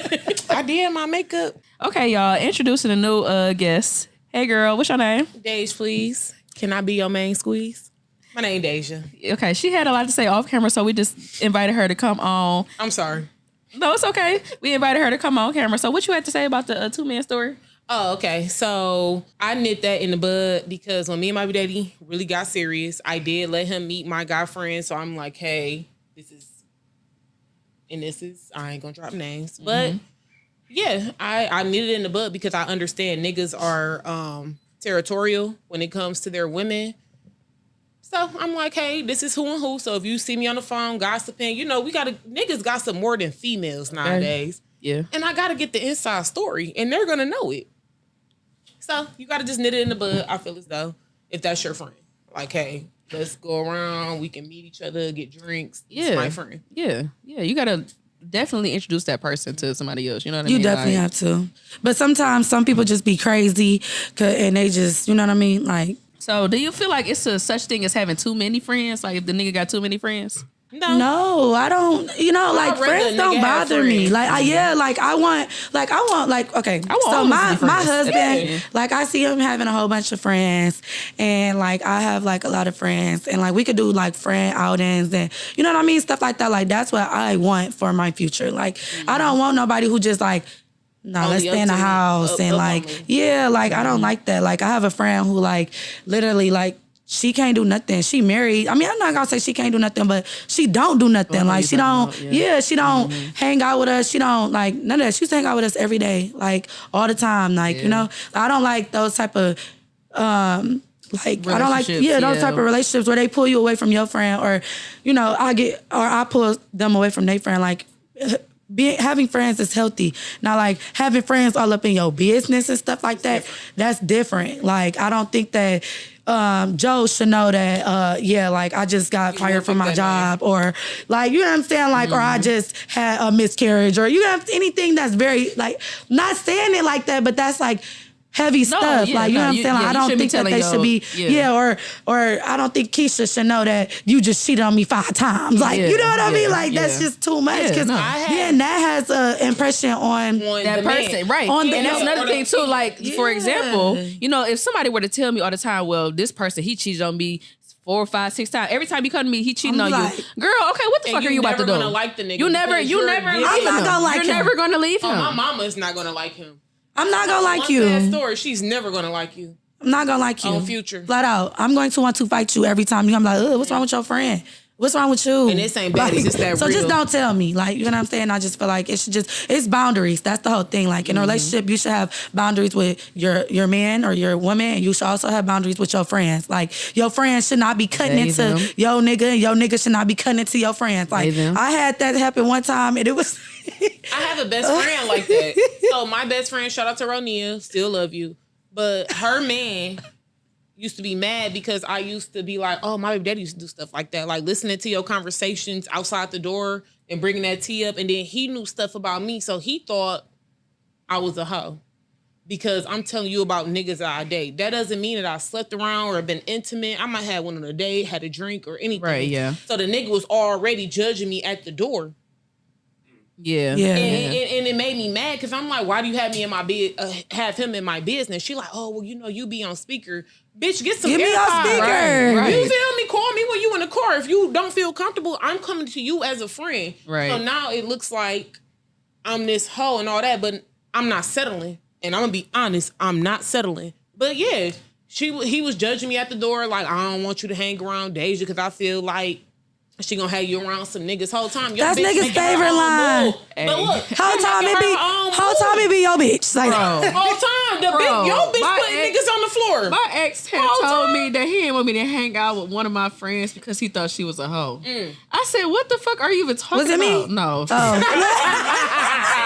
the couch. I did my makeup. Okay, y'all. Introducing a new guest. Hey, girl. What's your name? Deja, please. Can I be your main squeeze? My name Deja. Okay, she had a lot to say off camera, so we just invited her to come on. I'm sorry. No, it's okay. We invited her to come on camera. So what you had to say about the 2 man story? Oh, okay. So I nip that in the bud because when me and my baby daddy really got serious, I did let him meet my guy friend. So I'm like, hey, this is, I ain't gonna drop names. But yeah, I nip it in the bud because I understand niggas are territorial when it comes to their women. So I'm like, hey, this is who and who. So if you see me on the phone gossiping, niggas gossip more than females nowadays. Yeah. And I gotta get the inside story, and they're gonna know it. So you gotta just nip it in the bud. I feel as though if that's your friend, like, hey, let's go around. We can meet each other, get drinks. Yeah, it's my friend. Yeah. You gotta definitely introduce that person to somebody else. You know what I mean? You definitely have to. But sometimes some people just be crazy, and they just, you know what I mean, like. So, do you feel like it's a such thing as having too many friends? Like, if the nigga got too many friends? No, I don't. Like friends don't bother me. Like, I want, okay. So my husband, like, I see him having a whole bunch of friends, and like I have like a lot of friends, and like we could do like friend outings, and you know what I mean, stuff like that. Like that's what I want for my future. Like I don't want nobody who just like. No, let's stay in the house and like, I don't like that. Like I have a friend who like literally like she can't do nothing. She married. I mean, I'm not gonna say she can't do nothing, but she don't do nothing. Like she don't, she don't hang out with us. She don't like none of that. She used to hang out with us every day, like all the time. Like, you know, I don't like those type of I don't like those type of relationships where they pull you away from your friend, or, you know, I pull them away from their friend. Like having friends is healthy. Now, like having friends all up in your business and stuff like that, that's different. Like I don't think that Joe should know that, like I just got fired from my job, or like, you know what I'm saying? Like, or I just had a miscarriage, or you know, anything that's very like, not saying it like that, but that's like heavy stuff. Like, you know what I'm saying? Like, I don't think that they should be, or I don't think Keisha should know that you just cheated on me 5 times. Like, you know what I mean? Like, that's just too much. Because then that has an impression on that person. Right. And that's another thing too. Like, for example, you know, if somebody were to tell me all the time, well, this person, he cheated on me 4, 5, 6 times. Every time you come to me, he cheating on you. Girl, okay, what the fuck are you about to do? You're never gonna like the nigga. You never. I'm not gonna like him. You're never gonna leave him. My mama is not gonna like him. I'm not gonna like you. One bad story, she's never gonna like you. I'm not gonna like you. On future. Flat out. I'm going to want to fight you every time. You're gonna be like, what's wrong with your friend? What's wrong with you? And this ain't baddies, it's that so real. Just don't tell me. Like, you know what I'm saying? I just feel like it's boundaries. That's the whole thing. Like, in a relationship, you should have boundaries with your man or your woman, and you should also have boundaries with your friends. Like, your friends should not be cutting into your nigga, and your nigga should not be cutting into your friends. Like, I had that happen one time, and it was... I have a best friend like that. So my best friend, shout out to Ronia, still love you. But her man used to be mad because I used to be like, oh, my baby daddy used to do stuff like that. Like listening to your conversations outside the door and bringing that tea up. And then he knew stuff about me. So he thought I was a hoe because I'm telling you about niggas that I date. That doesn't mean that I slept around or been intimate. I might have one on a date, had a drink or anything. Right, yeah. So the nigga was already judging me at the door. Yeah. And it made me mad because I'm like, why do you have me in my have him in my business? She like, oh, well, you know, you be on speaker. Bitch, get some Give me your speaker. Right. You feel me? Call me when you in the car. If you don't feel comfortable, I'm coming to you as a friend. Right. So now it looks like I'm this hoe and all that, but I'm not settling. And I'm gonna be honest, I'm not settling. But yeah, he was judging me at the door like, I don't want you to hang around Deja because I feel like she gonna have you around some niggas whole time. That's niggas' favorite line. Hey. But look, whole time it be your bitch. Like, whole time your bitch putting niggas on the floor. My ex had told me that he didn't want me to hang out with one of my friends because he thought she was a hoe. I said, what the fuck are you even talking about? Was it me? No.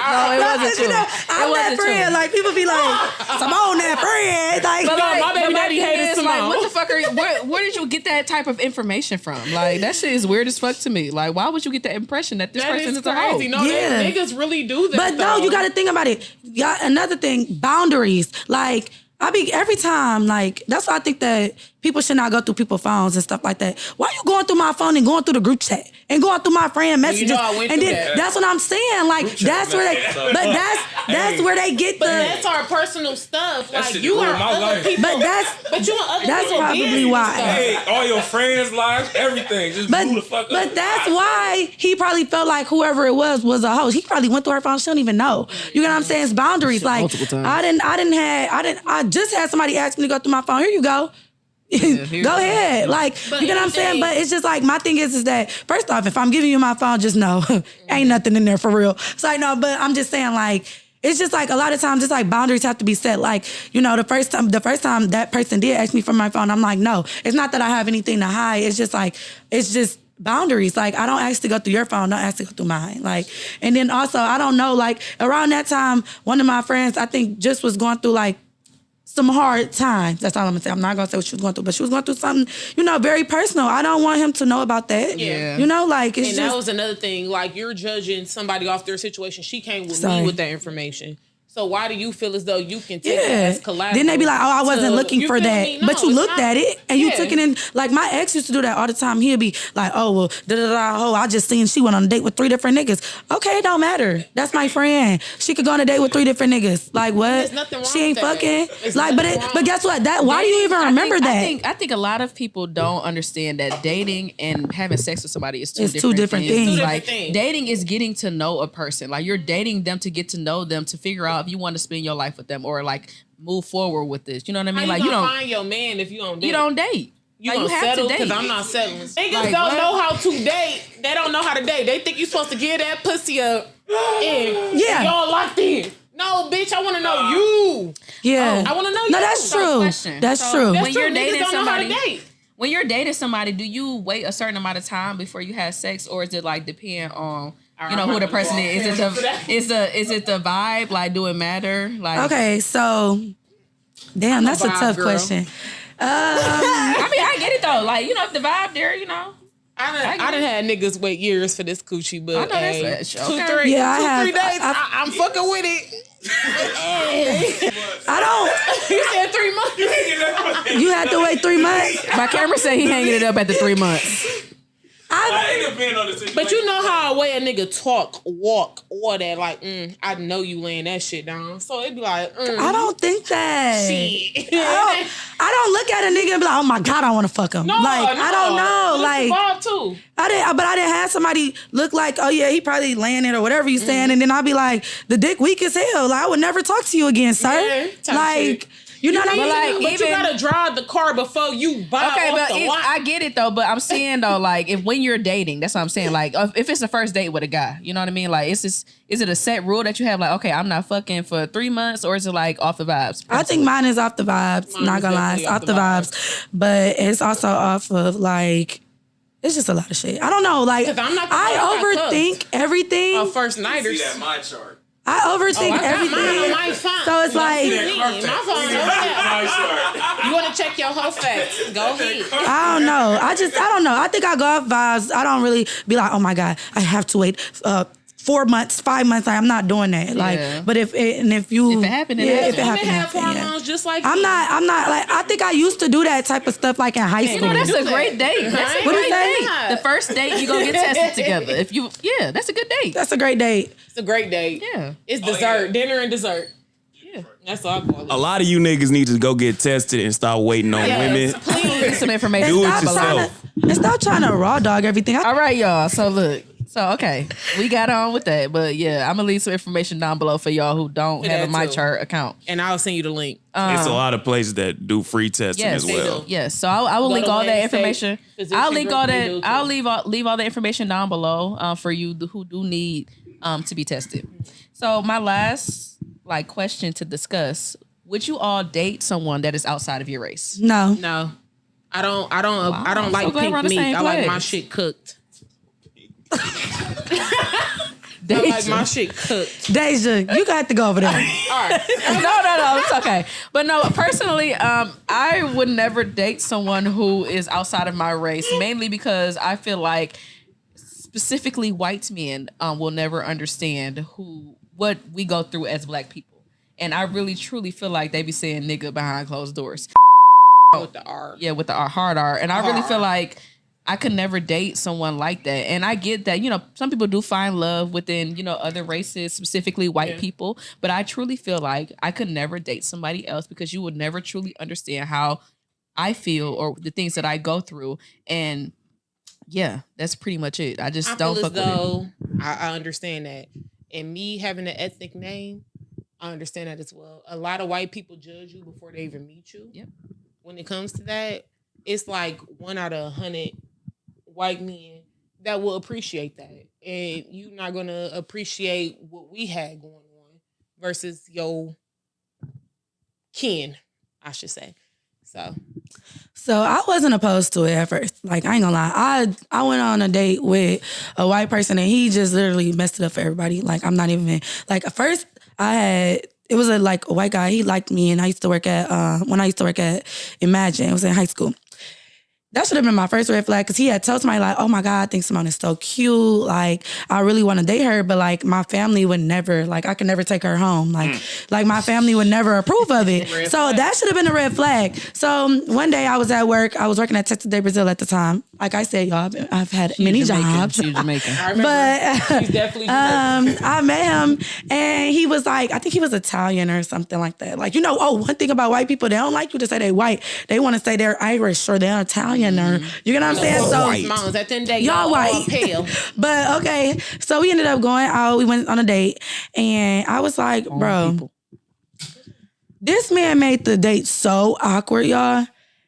No, it wasn't you. I'm that friend. Like, people be like, Symone that friend. Like, but my baby daddy hated Symone. Like, what the fuck are you, where did you get that type of information from? Like, that shit is weird as fuck to me. Like, why would you get that impression that this person is a hoe? No, niggas really do that. But no, you got to think about it. Another thing, boundaries. Like, every time, like, that's why I think that people should not go through people's phones and stuff like that. Why you going through my phone and going through the group chat and going through my friend messages? You know I went and through then that. That's what I'm saying. Like, that's where they, but that's where they get But that's our personal stuff. Like, you are other people. But you are other that's people. probably why. Hey, all your friends' lives, everything. Just blew the fuck up. But that's why he probably felt like whoever it was a host. He probably went through her phone. She don't even know. You know what I'm saying? It's boundaries. Like, I just had somebody ask me to go through my phone. Here you go. Go ahead. Like, but you know what I'm saying? But it's just like, my thing is that, first off, if I'm giving you my phone, just know, ain't nothing in there for real. So I know, but I'm just saying, like, it's just like a lot of times it's like boundaries have to be set. Like, you know, the first time that person did ask me for my phone, I'm like, no, it's not that I have anything to hide. It's just boundaries. Like, I don't ask to go through your phone, don't ask to go through mine. Like, and then also, I don't know, like around that time, one of my friends, I think just was going through like some hard times. That's all I'm gonna say. I'm not gonna say what she was going through, but she was going through something, you know, very personal. I don't want him to know about that. Yeah. You know, like it's and just. that was another thing. Like, you're judging somebody off their situation. She came with me with that information. So why do you feel as though you can take it as collateral? Then they be like, oh, I wasn't looking for that. No, but you looked at it and you took it in. Like, my ex used to do that all the time. He'd be like, oh, well, I just seen she went on a date with 3 different niggas. Okay, it don't matter. That's my friend. She could go on a date with 3 different niggas. Like, what? There's nothing wrong she ain't with fucking. It's like, but guess what? Why do you even remember that? I think a lot of people don't understand that dating and having sex with somebody is two different things. Like, dating is getting to know a person. Like, you're dating them to get to know them, to figure out if you want to spend your life with them or like move forward with this. You know what I mean? How like, you don't find your man if you don't date. You don't date. You like, don't have settle to date. because I'm not settling. Niggas like, don't know how to date. They don't know how to date. They think you're supposed to give that pussy a yeah. Y'all locked in. No, bitch, I want to know you. Yeah. I want to know you. No, that's true. That's true. When you're dating somebody, when you're dating somebody, do you wait a certain amount of time before you have sex, or is it like depend on you know who the person is? Is it the vibe? Like, do it matter? Like, okay, so damn, that's a tough question. I mean, I get it though. Like, you know, if the vibe there, you know. I done had niggas wait years for this coochie, but I know that's 2, 3 days, I'm fucking with it. I don't. You said 3 months. You had to wait 3 months. My camera said he hanging it up at the 3 months. But you know how a way a nigga talk, walk, or that, like, I know you laying that shit down. So it'd be like, I don't think that. Shit. I don't look at a nigga and be like, oh my God, I want to fuck him. No, like, no. I don't know. Like, Like, too. I didn't have somebody look like, oh yeah, he probably laying it or whatever you saying, and then I'll be like, the dick weak as hell. Like, I would never talk to you again, sir. Yeah, like. shit. You know what I mean? But even, you gotta drive the car before you buy off the lot. I get it though, but I'm saying though, like, if when you're dating, that's what I'm saying. Like, if it's the first date with a guy, you know what I mean? Like, is it a set rule that you have? Like, okay, I'm not fucking for 3 months, or is it like off the vibes? I think mine is off the vibes. Not gonna lie, it's off the vibes. But it's also off of like, it's just a lot of shit. I don't know. Like, I overthink everything. A first nighters. See that my chart. I overthink everything. Mine on my phone. So it's like, my phone. You want to check your whole facts? Go ahead. I don't know. I don't know. I think I go off vibes. I don't really be like, oh my God, I have to wait 4 months, 5 months. Like, I'm not doing that. Like, but if it happened, if it happened, just like I'm not like, I think I used to do that type of stuff like in high school. You know, that's a great date. That's a great date. The first date, you gonna get tested together. That's a good date. That's a great date. It's a great date. Yeah. It's dessert, dinner and dessert. Yeah. That's all I call it. A lot of you niggas need to go get tested and stop waiting on women. Please, some information. Do it yourself. And stop trying to raw dog everything. All right, y'all. So look. So, okay, we got on with that. But yeah, I'm going to leave some information down below for y'all who don't have a MyChart account. And I'll send you the link. It's a lot of places that do free testing as well. Yes, so I will link all that information. I'll link all that. I'll leave all the information down below for you who do need to be tested. So my last question to discuss: would you all date someone that is outside of your race? No. I don't like pink meat. I like my shit cooked. I like my shit cooked. Deja, you got to go over there. All right. No, it's okay. But no, personally, I would never date someone who is outside of my race, mainly because I feel like specifically white men will never understand what we go through as black people. And I really truly feel like they be saying nigga behind closed doors. With the R. Yeah, with the hard R. And I really feel like I could never date someone like that. And I get that, some people do find love within, other races, specifically white people. But I truly feel like I could never date somebody else because you would never truly understand how I feel or the things that I go through. And yeah, that's pretty much it. I just don't fuck with it. I understand that. And me having an ethnic name, I understand that as well. A lot of white people judge you before they even meet you. Yep. When it comes to that, it's like 1 out of 100 white men that will appreciate that. And you're not going to appreciate what we had going on versus your kin, I should say. So I wasn't opposed to it at first. Like, I ain't gonna lie. I went on a date with a white person and he just literally messed it up for everybody. Like, I'm not even, like, at first it was a white guy. He liked me and I used to work at, when I used to work at Imagine, it was in high school. That should have been my first red flag because he had told somebody like, oh my God, I think Symone is so cute. Like, I really want to date her, but like my family would never, like I could never take her home. Like my family would never approve of it. So that should have been a red flag. So one day I was at work. I was working at Texas Day Brazil at the time. Like I said, y'all, I've had many jobs. She's Jamaican. I remember. But She's definitely Jamaican. I met him and he was like, I think he was Italian or something like that. Like, one thing about white people, they don't like you to say they white. They want to say they're Irish or they're Italian or, you know what I'm saying? So Moms, at the end of the day, y'all white. all pale. But okay, so we ended up going out. We went on a date and I was like, bro, this man made the date so awkward, y'all.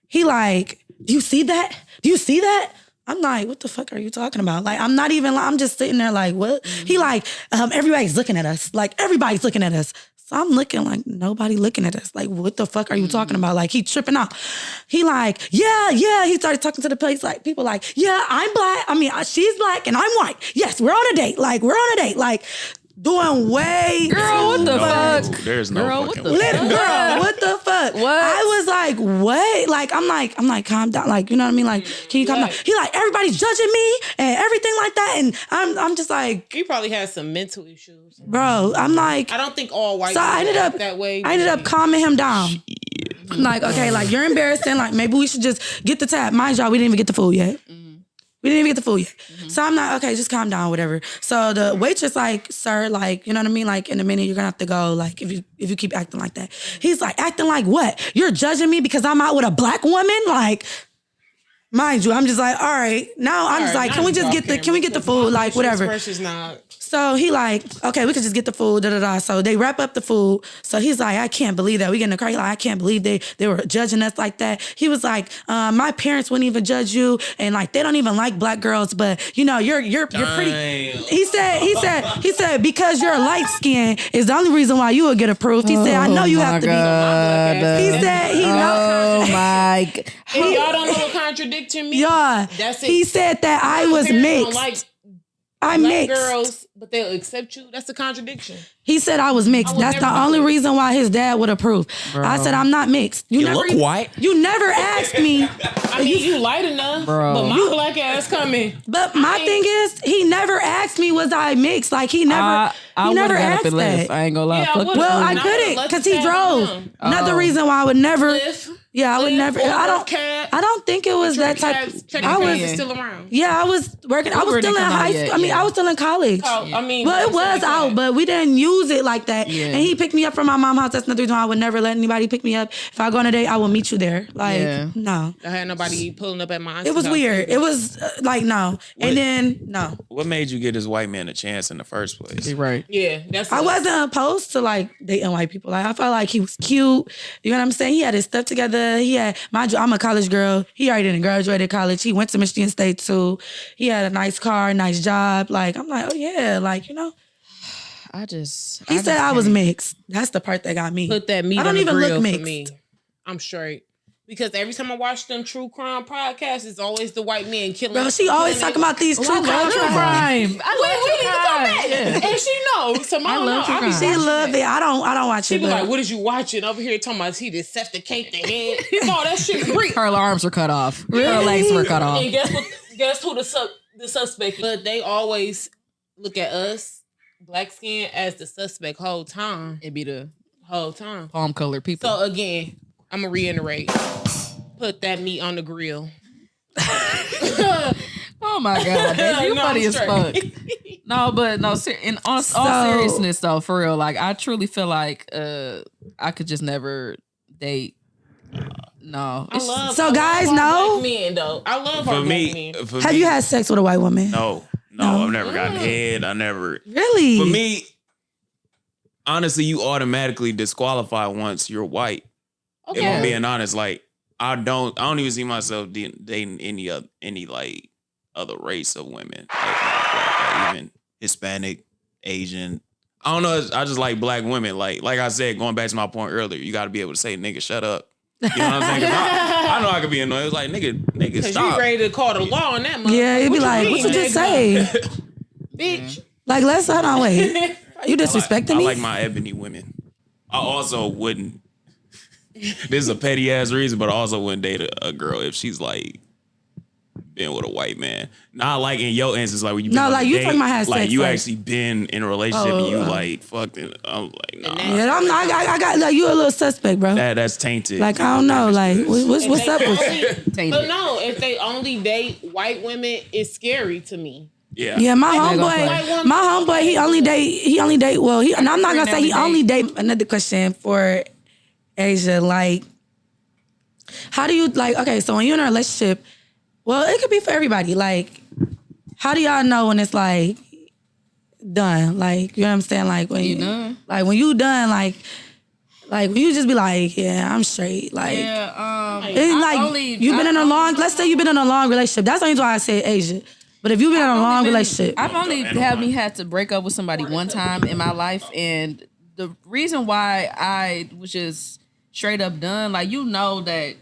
He like, do you see that? Do you see that? I'm like, what the fuck are you talking about? Like, I'm not even, I'm just sitting there like, what? He like, everybody's looking at us. Like, everybody's looking at us. So I'm looking like, nobody looking at us. Like, what the fuck are you talking about? Like, he tripping out. He like, yeah. He started talking to the place, like, people like, yeah, I'm black. I mean, she's black and I'm white. Yes, we're on a date. Like, we're on a date. Like, doing way Girl, what the fuck? There's no Girl, fucking what the way. fuck? Girl, what the fuck? What? I was like, what? Like, I'm like, calm down. Like, you know what I mean? Like, can you calm down? He like, everybody's judging me and everything like that. And I'm just like, He probably has some mental issues. bro, I'm like, I don't think all white so I people ended up act that way. I ended up calming him down. I'm like, okay, like you're embarrassing. Like maybe we should just get the tab. Mind y'all, we didn't even get the food yet. We didn't even get the food yet. So I'm like, okay, just calm down, whatever. So the waitress like, sir, like, you know what I mean? Like in a minute, you're gonna have to go. Like if you keep acting like that. He's like, acting like what? You're judging me because I'm out with a black woman? Like, mind you, I'm just like, all right. Now I'm just like, can we get the food? Like whatever. So he like, okay, we could just get the food, So they wrap up the food. So he's like, I can't believe that. We get in the car. Like, I can't believe they were judging us like that. He was like, my parents wouldn't even judge you. And like, they don't even like black girls, but you know, you're pretty. He said, because you're light skin is the only reason why you would get approved. He said, I know you have to be. He said, he knows. Oh my God. If y'all don't know what contradicting means, Yeah. that's it. He said that I was mixed. I'm black mixed. girls, but they'll accept you. That's a contradiction. He said I was mixed. That's the only reason why his dad would approve. Bro. I said I'm not mixed. You look white. You never asked me. I mean, you light enough, Bro. but my black ass coming. But my thing is, he never asked me was I mixed. Like he never. I he never would've got up asked and left. that. I ain't gonna lie. Yeah, I Fuck would've. Well, I And I couldn't would've because let he the tab drove. on. Another reason why I would never. Cliff. Yeah, I would never. I don't think it was that type. I was still around. Yeah, I was working. I was Uber still in didn't come out high yet, school. I mean, yeah. I was still in college. I mean, Well, it was out, but we didn't use it like that. Yeah. And he picked me up from my mom's house. That's another reason why I would never let anybody pick me up. If I go on a date, I will meet you there. Like, Yeah. no. I had nobody pulling up at my auntie's It was house. weird. It was like, no. And then, no. What made you give this white man a chance in the first place? You're right. Yeah, that's. I wasn't opposed to like dating white people. Like I felt like he was cute. You know what I'm saying? He had his stuff together. He had, mind you, I'm a college girl. He already didn't graduated college. He went to Michigan State too. He had a nice car, nice job. Like I'm like, oh yeah, like you know. He He said I was mixed. That's the part that got me. Put that meat I don't on the even grill look for mixed. me. I'm straight. Because every time I watch them true crime podcasts, it's always the white man killing. Bro, she always talking about these true crime. crime. Wait, we need to come back. Yeah. And she knows. Simone, I love true I be crime. She watching love that. it. I don't watch She it. be But like, what is you watching over here talking about he just suffocate the head? No, that shit's real. Her arms were cut off. Her legs were cut off. And guess who the suspect is? But they always look at us, black skin, as the suspect whole time. It'd be the Whole time. palm colored people. So again, I'm gonna reiterate. Put that meat on the grill. Oh my God, babe, you No, funny I'm as fuck. straight. No, but no, in all seriousness though, for real, like I truly feel like I could just never date. No, I love. So I guys love our know? black men though. I love our For black me, men. for have me, you had sex with a white woman? No, I've never gotten head. I never. Really? For me, honestly, you automatically disqualify once you're white. Okay. If I'm being honest, like I don't even see myself dating any like other race of women, like even Hispanic, Asian. I don't know. I just like black women. Like I said, going back to my point earlier, you got to be able to say, "Nigga, shut up." You know what I'm saying? 'Cause I know I could be annoyed. It's like, nigga, stop. You ready to call the law on that motherfucker. Yeah, you'd be like, what you just say? Bitch. Like, let's hold on, wait. Are you disrespecting me? I like my ebony women. I also wouldn't. This is a petty ass reason, but I also wouldn't date a girl if she's like been with a white man. Not like in your instance, like when you been on a you date, talking about had like sex, you like, actually been in a relationship and you like fucked it. I'm like, nah. Yeah, I got like you a little suspect, bro. That's tainted. Like I don't know, like what's up with you? But no, if they only date white women, it's scary to me. Yeah, my homeboy, he only date. Well, and I'm not gonna say he only date. Another question for Asia, like, how do you like? Okay, so when you're in a relationship, well, it could be for everybody. Like, how do y'all know when it's like done? Like, you know what I'm saying? Like when you done, like when you done, like when you just be like, yeah, I'm straight. Like, it's like you've been in a long. Let's say you've been in a long relationship. That's the only why I said Asia. But if you've been in a long relationship, I've only had to break up with somebody one time in my life, and the reason why I was just straight up done, like, you know that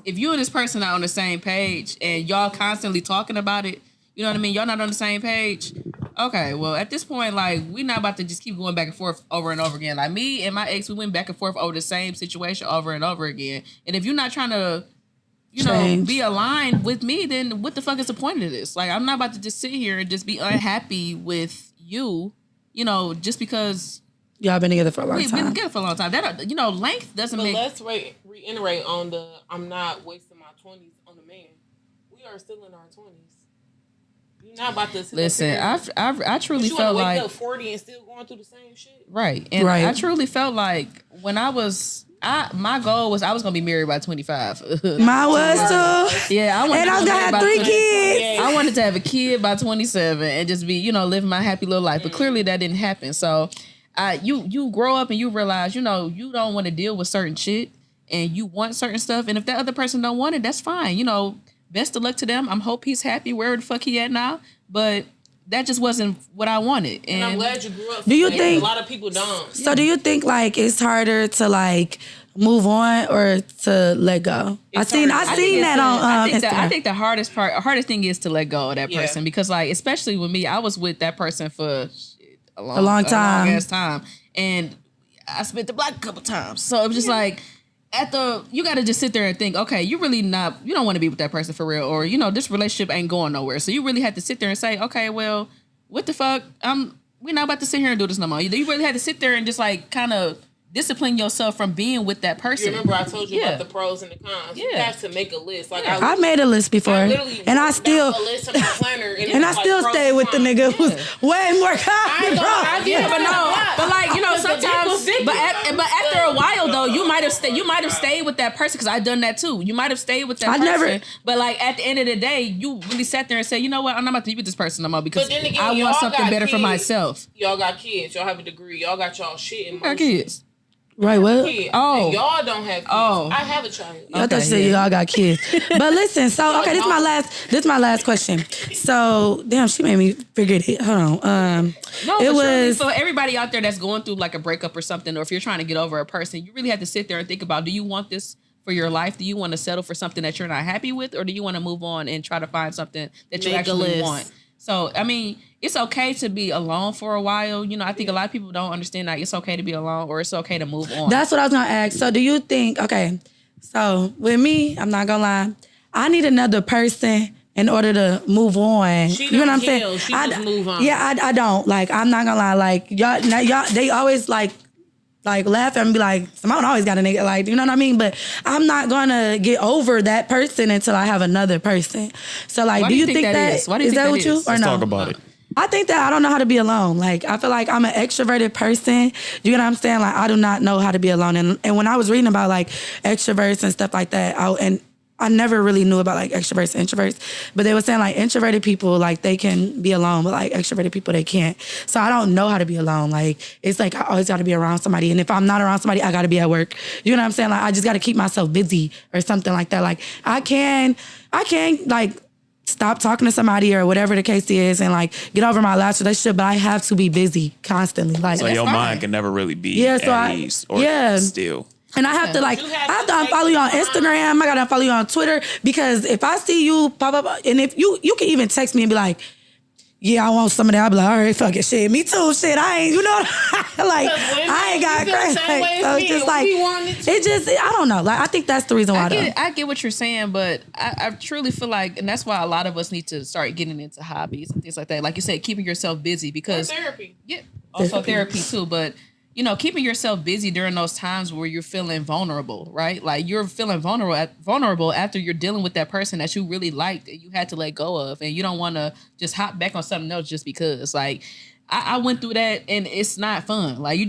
if you and this person are on the same page and y'all constantly talking about it, you know what I mean? Y'all not on the same page. Okay, well, at this point, like, we not about to just keep going back and forth over and over again. Like, me and my ex, we went back and forth over the same situation over and over again. And if you're not trying to, be aligned with me, then what the fuck is the point of this? Like, I'm not about to just sit here and just be unhappy with you, just because y'all been together for a long time. We've been together for a long time. That, length doesn't make... Let's reiterate on the I'm not wasting my 20s on a man. We are still in our 20s. You're not about to... Listen, I truly felt like... You wake up 40 and still going through the same shit? Right. And I truly felt like when my goal was I was gonna be married by 25. Mine was too. Yeah, I wanted and I was gonna have 3 kids. I wanted to have a kid by 27 and just be, living my happy little life. But clearly that didn't happen. So, you grow up and you realize, you don't want to deal with certain shit and you want certain stuff. And if that other person don't want it, that's fine. Best of luck to them. I hope he's happy wherever the fuck he at now. But that just wasn't what I wanted. And I'm glad you grew up. Do you think a lot of people don't? So do you think like it's harder to like move on or to let go? I seen that on Instagram. I think the hardest thing is to let go of that person because like especially with me, I was with that person for a long time, and I spent the block a couple times. So it was just like. You got to just sit there and think, okay, you don't want to be with that person for real, or, this relationship ain't going nowhere. So you really had to sit there and say, okay, well, what the fuck? We're not about to sit here and do this no more. You really had to sit there and just like kind of discipline yourself from being with that person. You remember I told you about the pros and the cons. You have to make a list. Like I made a list before, and I still a list in my planner, and I still stay with the nigga who's way more confident. But like sometimes, but after a while though, you might have stayed with that person because I've done that too. You might have stayed with that person, but like at the end of the day, you really sat there and said, you know what, I'm not about to be with this person no more because I want something better for myself. Y'all got kids. Y'all have a degree. Y'all got y'all shit in got kids. Right, what? Oh. Y'all don't have kids. Oh. I have a child. I thought you said y'all got kids. But listen, so, okay, this is my last question. So, damn, she made me forget it. Hold on. So everybody out there that's going through like a breakup or something, or if you're trying to get over a person, you really have to sit there and think about, do you want this for your life? Do you want to settle for something that you're not happy with? Or do you want to move on and try to find something that you actually want? So, I mean, it's okay to be alone for a while. I think a lot of people don't understand that it's okay to be alone or it's okay to move on. That's what I was going to ask. So do you think, okay, so with me, I'm not going to lie, I need another person in order to move on. You know what I'm saying? She just move on. Yeah, I don't. Like, I'm not going to lie. Like, y'all, they always like laugh and be like, Symone always got a nigga, like, you know what I mean? But I'm not gonna get over that person until I have another person. So like, do you think that is? Is that what you or no? Let's talk about it. I think that I don't know how to be alone. Like, I feel like I'm an extroverted person. You know what I'm saying? Like, I do not know how to be alone. And when I was reading about like extroverts and stuff like that, I never really knew about like extroverts and introverts, but they were saying like introverted people, like they can be alone, but like extroverted people, they can't. So I don't know how to be alone. Like, it's like I always got to be around somebody. And if I'm not around somebody, I got to be at work. You know what I'm saying? Like, I just got to keep myself busy or something like that. Like I can like stop talking to somebody or whatever the case is and like get over my last relationship, but I have to be busy constantly. Like, So your mind can never really be at ease or still. And I have to I have to unfollow you on Instagram. I gotta unfollow you on Twitter because if I see you pop up, and if you can even text me and be like, yeah, I want some of that. I'll be like, all right, fuck it, shit. Me too, shit. I ain't, like, I ain't got crazy. So it's just like, it just, I don't know. Like, I think that's the reason why. I get what you're saying, but I truly feel like, and that's why a lot of us need to start getting into hobbies and things like that. Like you said, keeping yourself busy because. Or therapy. Yeah, also therapy too, but. Keeping yourself busy during those times where you're feeling vulnerable, right? Like you're feeling vulnerable after you're dealing with that person that you really liked and you had to let go of, and you don't want to just hop back on something else just because. Like I went through that, and it's not fun. Like you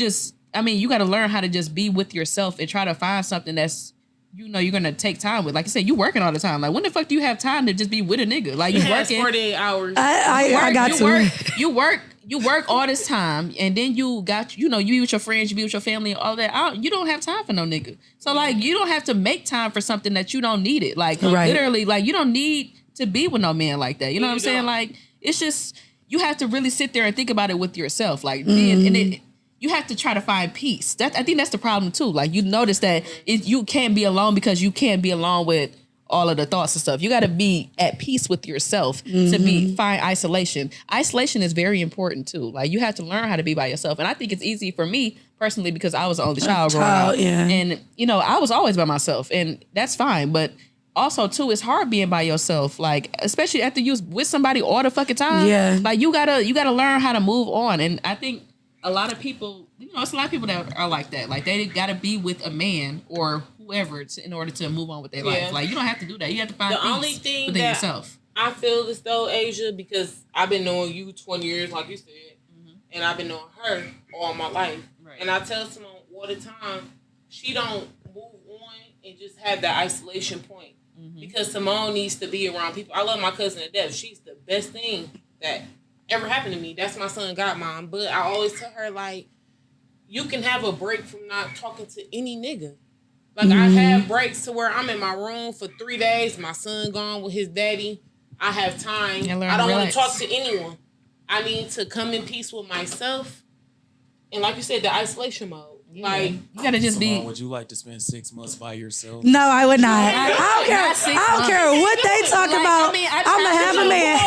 got to learn how to just be with yourself and try to find something that's you're gonna take time with. Like you said, you working all the time. Like when the fuck do you have time to just be with a nigga? Like you working 48 hours. I got to. You work all this time, and then you be with your friends, you be with your family, and all that. You don't have time for no nigga. So like, you don't have to make time for something that you don't need it. Like literally, like you don't need to be with no man like that. You know what I'm saying? Like it's just you have to really sit there and think about it with yourself. Like you have to try to find peace. I think that's the problem too. Like you notice that you can't be alone because you can't be alone with all of the thoughts and stuff. You got to be at peace with yourself to find isolation. Isolation is very important too. Like you have to learn how to be by yourself. And I think it's easy for me personally because I was the only child growing up. Yeah. And I was always by myself, and that's fine. But also too, it's hard being by yourself. Like especially after you was with somebody all the fucking time. Yeah. Like you gotta learn how to move on. And I think a lot of people, it's a lot of people that are like that. Like they gotta be with a man or whoever in order to move on with their life. Like you don't have to do that. You have to find the peace only thing within that yourself. I feel as though, Asia, because I've been knowing you 20 years, like you said, and I've been knowing her all my life. Right. And I tell Symone all the time, she don't move on and just have that isolation point. Because Symone needs to be around people. I love my cousin to death. She's the best thing that ever happened to me. That's my son godmom. But I always tell her, like, you can have a break from not talking to any nigga. Like, I have breaks to where I'm in my room for 3 days. My son gone with his daddy. I have time. I don't want to talk to anyone. I need to come in peace with myself. And like you said, the isolation mode. Yeah. Like, you gotta just be. Would you like to spend 6 months by yourself? No, I would not. I don't care what they talk about. I'm gonna have a man.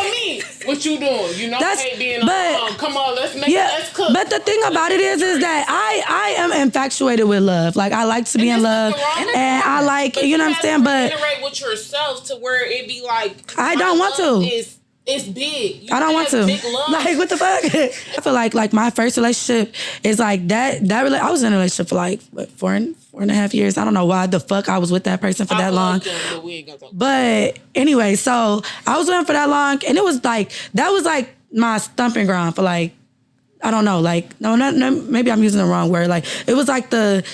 What you doing? You know, that's, hey, being but, come on, let's cook. But the thing about it is that I am infatuated with love. Like I like to be in love, and I like you know what I'm saying. But iterate with yourself to where it be like I don't want to. It's big. I don't want to. Like, what the fuck? I feel like my first relationship is like that. I was in a relationship for like, what, 4.5 years. I don't know why the fuck I was with that person for that long. But anyway, so I was with him for that long. And it was like, that was like my stumping ground for like, I don't know, like, no, maybe I'm using the wrong word. Like, it was like it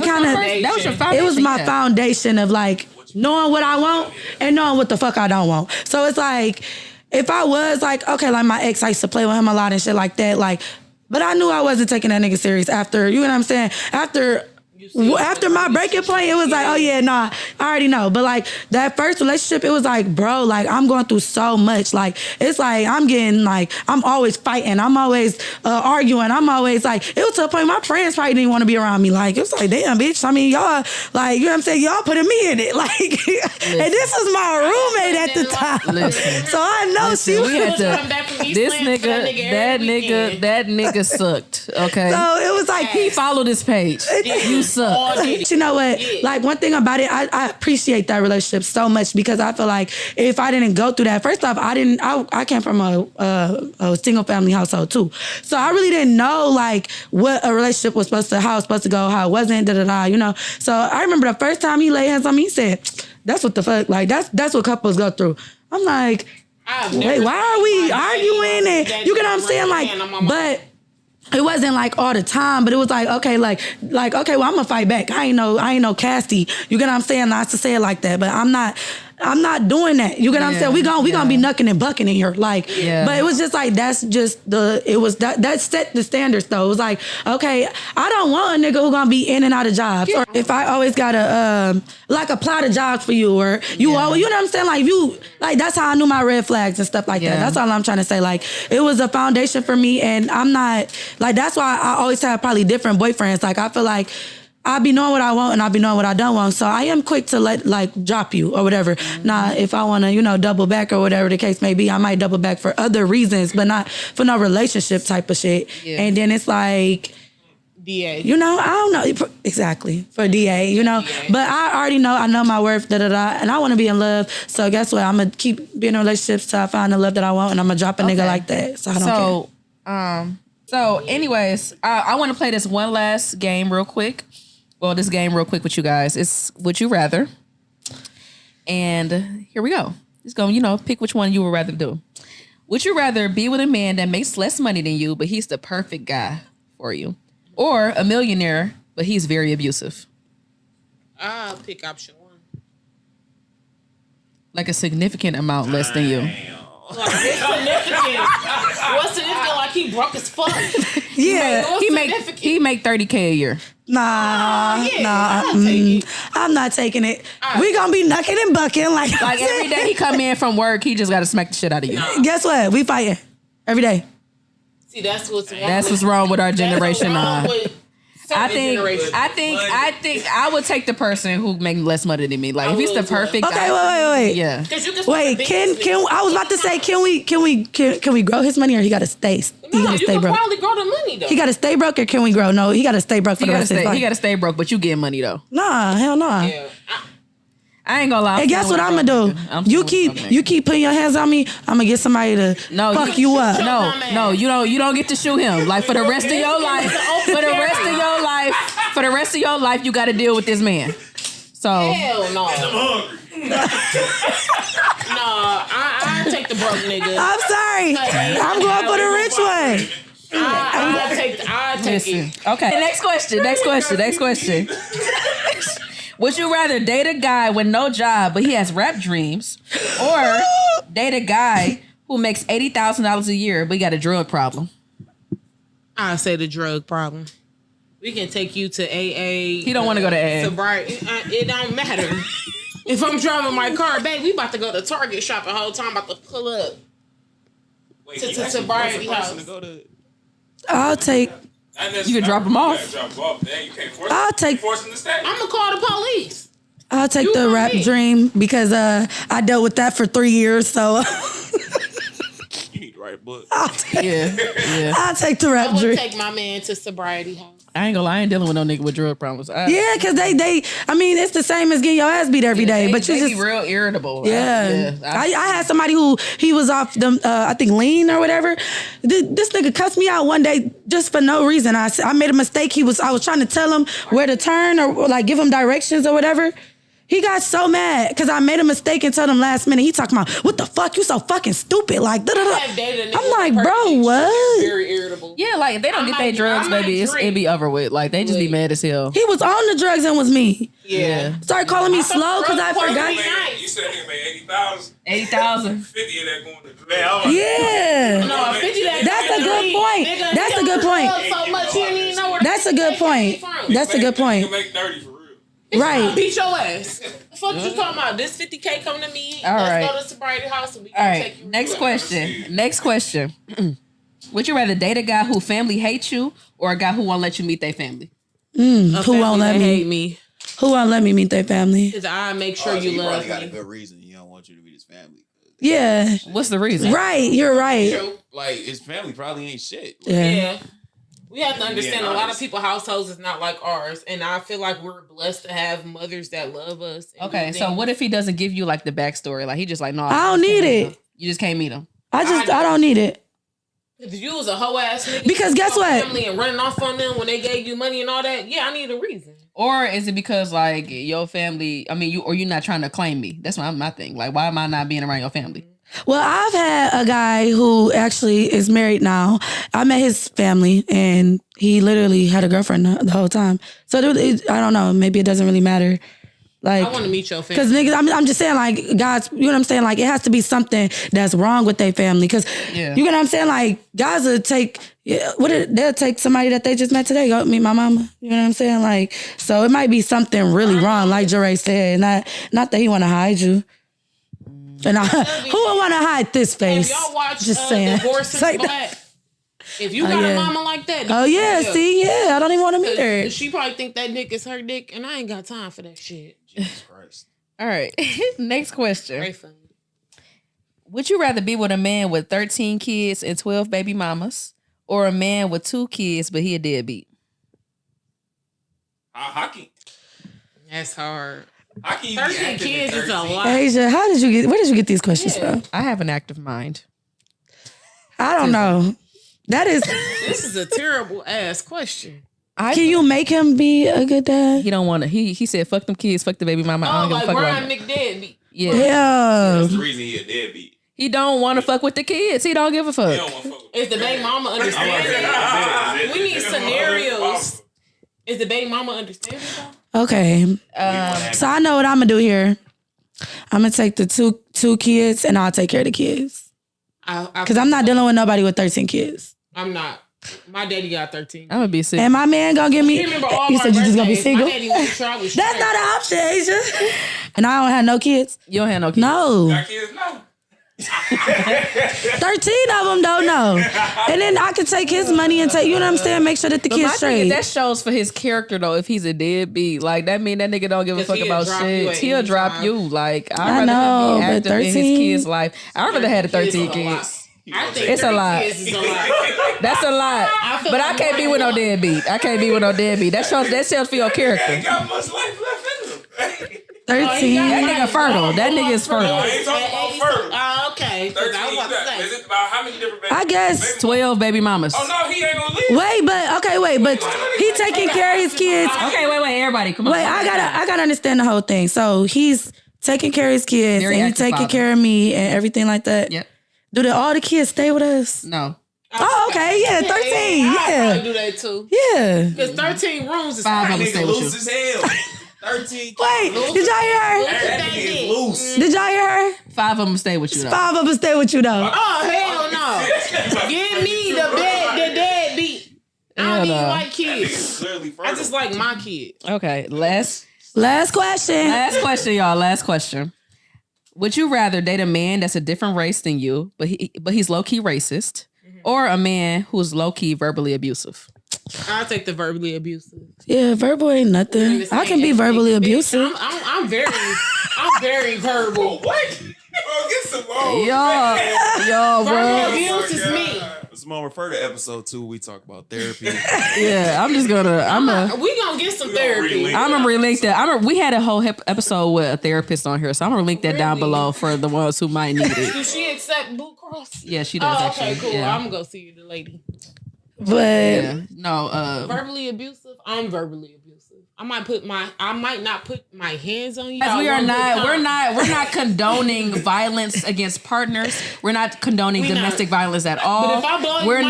kind of, that was your foundation. It was my foundation of like, knowing what I want and knowing what the fuck I don't want. So it's like, if I was like, okay, like my ex, I used to play with him a lot and shit like that, like, but I knew I wasn't taking that nigga serious after, you know what I'm saying? After my breaking point, it was like, oh yeah, nah, I already know. But like that first relationship, it was like, bro, like I'm going through so much. Like it's like I'm getting like I'm always fighting, I'm always arguing, I'm always like it was to a point my friends probably didn't want to be around me. Like it was like, damn, bitch. I mean, y'all like you know what I'm saying? Y'all putting me in it, like, and this was my roommate at the time. So I know she was. This nigga, that nigga sucked. Okay, so it was like he followed this page. You suck. You know what? Like one thing about it, I appreciate that relationship so much because I feel like if I didn't go through that, first off, I came from a single family household too. So I really didn't know like what a relationship was how it was supposed to go, how it wasn't, you know. So I remember the first time he laid hands on me, he said, that's what the fuck, like that's what couples go through. I'm like, wait, why are we arguing? And you get what I'm saying? Like, but it wasn't like all the time, but it was like, okay, like, okay, well, I'm gonna fight back. I ain't no Cassie. You get what I'm saying? Not to say it like that, but I'm not, I'm not doing that. You get what I'm saying? We gonna be knucking and bucking in here. Like, but it was just like, that's just that set the standards though. It was like, okay, I don't want a nigga who gonna be in and out of jobs. Or if I always gotta apply to jobs for you, or you always, you know what I'm saying? Like you, like that's how I knew my red flags and stuff like that. That's all I'm trying to say. Like it was a foundation for me, and I'm not like, that's why I always have probably different boyfriends. Like I feel like I be knowing what I want and I be knowing what I don't want. So I am quick to let drop you or whatever. Now, if I want to, double back or whatever the case may be, I might double back for other reasons, but not for no relationship type of shit. Yeah. And then it's like, DA. I don't know exactly for DA, but I already know, I know my worth, and I want to be in love. So guess what? I'm gonna keep being in relationships till I find the love that I want, and I'm gonna drop a nigga like that. So I don't care. So anyways, I want to play this one last game real quick. Well, this game real quick with you guys. It's Would You Rather. And here we go. Just go, pick which one you would rather do. Would you rather be with a man that makes less money than you, but he's the perfect guy for you? Or a millionaire, but he's very abusive? I'll pick option 1. Like a significant amount less than you. Like, what's significant? What's significant? Like he broke as fuck. Yeah. He make $30K a year. Nah. I'm not taking it. We gonna be knucking and bucking like every day he come in from work, he just gotta smack the shit out of you. Guess what? We fighting every day. See, that's what's wrong with our generation. I think Generation. I would take the person who make less money than me. Like if he's the perfect guy. Okay, wait. Yeah. Wait, can I was about to say, can we grow his money, or he gotta stay? No, you can probably grow the money though. He gotta stay broke, or can we grow? No, he gotta stay broke for the rest of his life. He gotta stay broke, but you get money though. Nah, hell nah. Yeah. I ain't gonna lie. And guess what I'm gonna do? You keep putting your hands on me. I'm gonna get somebody to fuck you up. No, you don't get to shoot him. Like for the rest of your life, for the rest of your life, you got to deal with this man. So hell no. I take the broke nigga. I'm sorry. I'm going for the rich one. I take it. Okay. Next question. Would you rather date a guy with no job but he has rap dreams, or date a guy who makes $80,000 a year but he got a drug problem? I say the drug problem. We can take you to AA. He don't want to go to AA. Sobriety. It don't matter. If I'm driving my car, babe, we about to go to Target shopping the whole time. About to pull up to sobriety house. I'll take. You can drop them off. I'll take. I'm gonna call the police. I'll take the rap dream because I dealt with that for 3 years. So you need to write a book. I'll take the rap dream. I would take my man to sobriety house. I ain't gonna lie, I ain't dealing with no nigga with drug problems. Because they, I mean, it's the same as getting your ass beat every day. But you they just be real irritable. Yeah, I had somebody who he was off them, I think lean or whatever. This nigga cussed me out one day just for no reason. I made a mistake. I was trying to tell him where to turn or like give him directions or whatever. He got so mad because I made a mistake and told him last minute. He talking about, what the fuck? You so fucking stupid. Like, I'm like, bro, what? Very irritable. Yeah, like, if they don't get their drugs, baby, it be over with. Like, they just be mad as hell. He was on the drugs and was me. Yeah. Started calling me slow because I forgot. You said he made 80,000. 80,000. 50 of that going to drugs. Yeah. No, 50 That's a good point. That's a good point. So much you didn't even know where That's a good point. That's a good point. You can make 30 for real. Right. Beat your ass. Fuck you talking about? This 50K come to me. All right. Let's go to sobriety house and we All can right. take you. Next question. Would you rather date a guy who family hates you or a guy who won't let you meet their family? Who won't let hate me? Who won't let me meet their family? Because I make sure you love probably got a me. good reason he don't want you to meet his family. Yeah. What's the reason? Right. You're right. True. Like his family probably ain't shit. Like, Yeah. We have to understand a lot of people's households is not like ours. And I feel like we're blessed to have mothers that love us. Okay, so what if he doesn't give you like the backstory? Like he just like, no, I don't need it. You just can't meet him. I don't need it. If you was a hoe ass nigga, Because guess what? family and running off on them when they gave you money and all that, yeah, I need a reason. Or is it because like your family? I mean, you're not trying to claim me. That's my thing. Like, why am I not being around your family? Well, I've had a guy who actually is married now. I met his family, and he literally had a girlfriend the whole time. So I don't know. Maybe it doesn't really matter. Like, I want to meet your family. Because niggas, I'm just saying, like, guys, you know what I'm saying? Like, it has to be something that's wrong with their family. Because, you know what I'm saying? Like, guys will take, they'll take somebody that they just met today, go meet my mama. You know what I'm saying? Like, so it might be something really wrong, like Jeray said. Not that he want to hide you. And who would want to hide this face? If y'all watch just saying. Divorce is Like Black, if you got a mama like that. Oh, yeah, see, I don't even want to meet her. She probably think that dick is her dick, and I ain't got time for that shit. Jesus Christ. All right. Next question. Very funny. Would you rather be with a man with 13 kids and 12 baby mamas, or a man with 2 kids but he a deadbeat? Hockey. That's hard. 13 kids is a lot. Asia, where did you get these questions from? I have an active mind. I don't know. This is a terrible ass question. Can you make him be a good dad? He don't want to. He said, "Fuck them kids, fuck the baby mama." I don't give a fuck Brian about it. McDeadbeat. Yeah. That's the reason he a deadbeat. He don't want to fuck with the kids. He don't give a fuck. He don't want to fuck with Is the baby mama understanding? We need scenarios. Is the baby mama understanding though? Okay. So I know what I'm gonna do here. I'm gonna take the two kids and I'll take care of the kids. Because I'm not dealing with nobody with 13 kids. I'm not. My daddy got 13. I'm gonna be sick. And my man gonna give me. You said you just gonna be single. My daddy made sure I was That's not an option, Asia. And I don't have no kids. You don't have no kids. No. Got kids? No. 13 of them don't know. And then I can take his money and take, you know what I'm saying? Make sure that the But my kids thing straight. is, that shows for his character though. If he's a deadbeat, like that mean that nigga don't give a fuck about shit. He'll drop you. Like I I'd rather know, him be but active in his 13 kid's life. I'd rather had 13 kids. I think It's a lot. Kids is a lot. That's a lot. But I can't be with no deadbeat. I can't be with no deadbeat. That shows for your character. Ain't got much life left in him. 13. That nigga fertile. That nigga is fertile. I ain't talking about fertile. Oh, okay. 13, I was about to say. is it about how many different babies? I guess. 12 baby mamas. Oh, no, he ain't gonna leave. Wait, but he taking care of his kids. Okay, wait, everybody, come on. Wait, I gotta understand the whole thing. So he's taking care of his kids Very and he's active taking father. care of me and everything like that. Yep. Do all the kids stay with us? No. Oh, okay, yeah, 13, I yeah. probably do that too. Yeah. Because 13 rooms is 5 of them Nigga stay with loose you. as hell. 13. Wait, did y'all hear her? That nigga is loose. Did y'all hear her? 5 of them stay with you though. 5 of them stay with you though. Oh, hell no. Give me the deadbeat. I don't even no. like kids. Nigga's clearly I just like my kids. Okay, last Last question, y'all. Last question. Would you rather date a man that's a different race than you, but he's low key racist, or a man who's low key verbally abusive? I'll take the verbally abusive. Yeah, verbal ain't nothing. I can be verbally abusive. I'm very verbal. What? Bro, get some more. Yo, bro. Verbal abuse is me. Simone, refer to episode 2. We talk about therapy. Yeah, We gonna get some therapy. I'm gonna relink that. We had a whole episode with a therapist on here, so I'm gonna link that down below for the ones who might need it. Does she accept Blue Cross? Yeah, she does. Oh, actually. okay, cool. Yeah. I'm gonna go see the lady. But Yeah. No. Verbally abusive. I'm verbally abusive. I might not put my hands on you. Because we're not condoning violence against partners. We're not condoning domestic violence at all. But if I blow your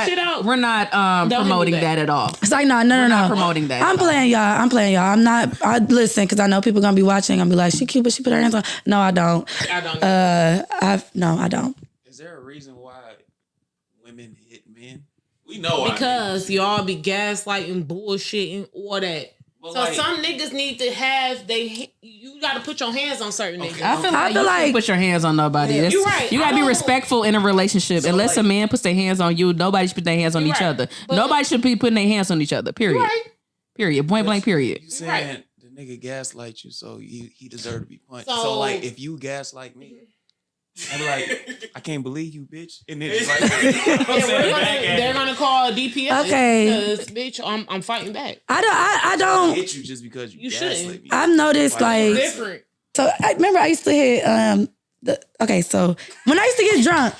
shit out, we're not promoting that at all. it's like, no. Not promoting that. I'm playing y'all. I listen, because I know people gonna be watching. I'm be like, she cute, but she put her hands on. No, I don't. I don't. I don't. Is there a reason why women hit men? We know why. Because y'all be gaslighting, bullshitting, all that. But So like- some niggas need to have you got to put your hands on certain niggas. I feel like you can't put your hands on nobody. Yeah, That's- you're right. You gotta be I know. respectful in a relationship. So, Unless like- a man puts their hands on you, nobody should put their hands on You're each right. other. But- Nobody should be putting their hands on each other. Period. Right. Period. Point blank. Period. You saying the nigga gaslight you, so he deserved to be punched. So, So- like, if you gaslight me, I'm like, I can't believe you, bitch. And then it's like, They're gonna call DPS. Okay. Because bitch, I'm fighting back. I don't. hit you just because you shouldn't. gaslit me. I've noticed like. Different. So I remember I used to hit so when I used to get drunk,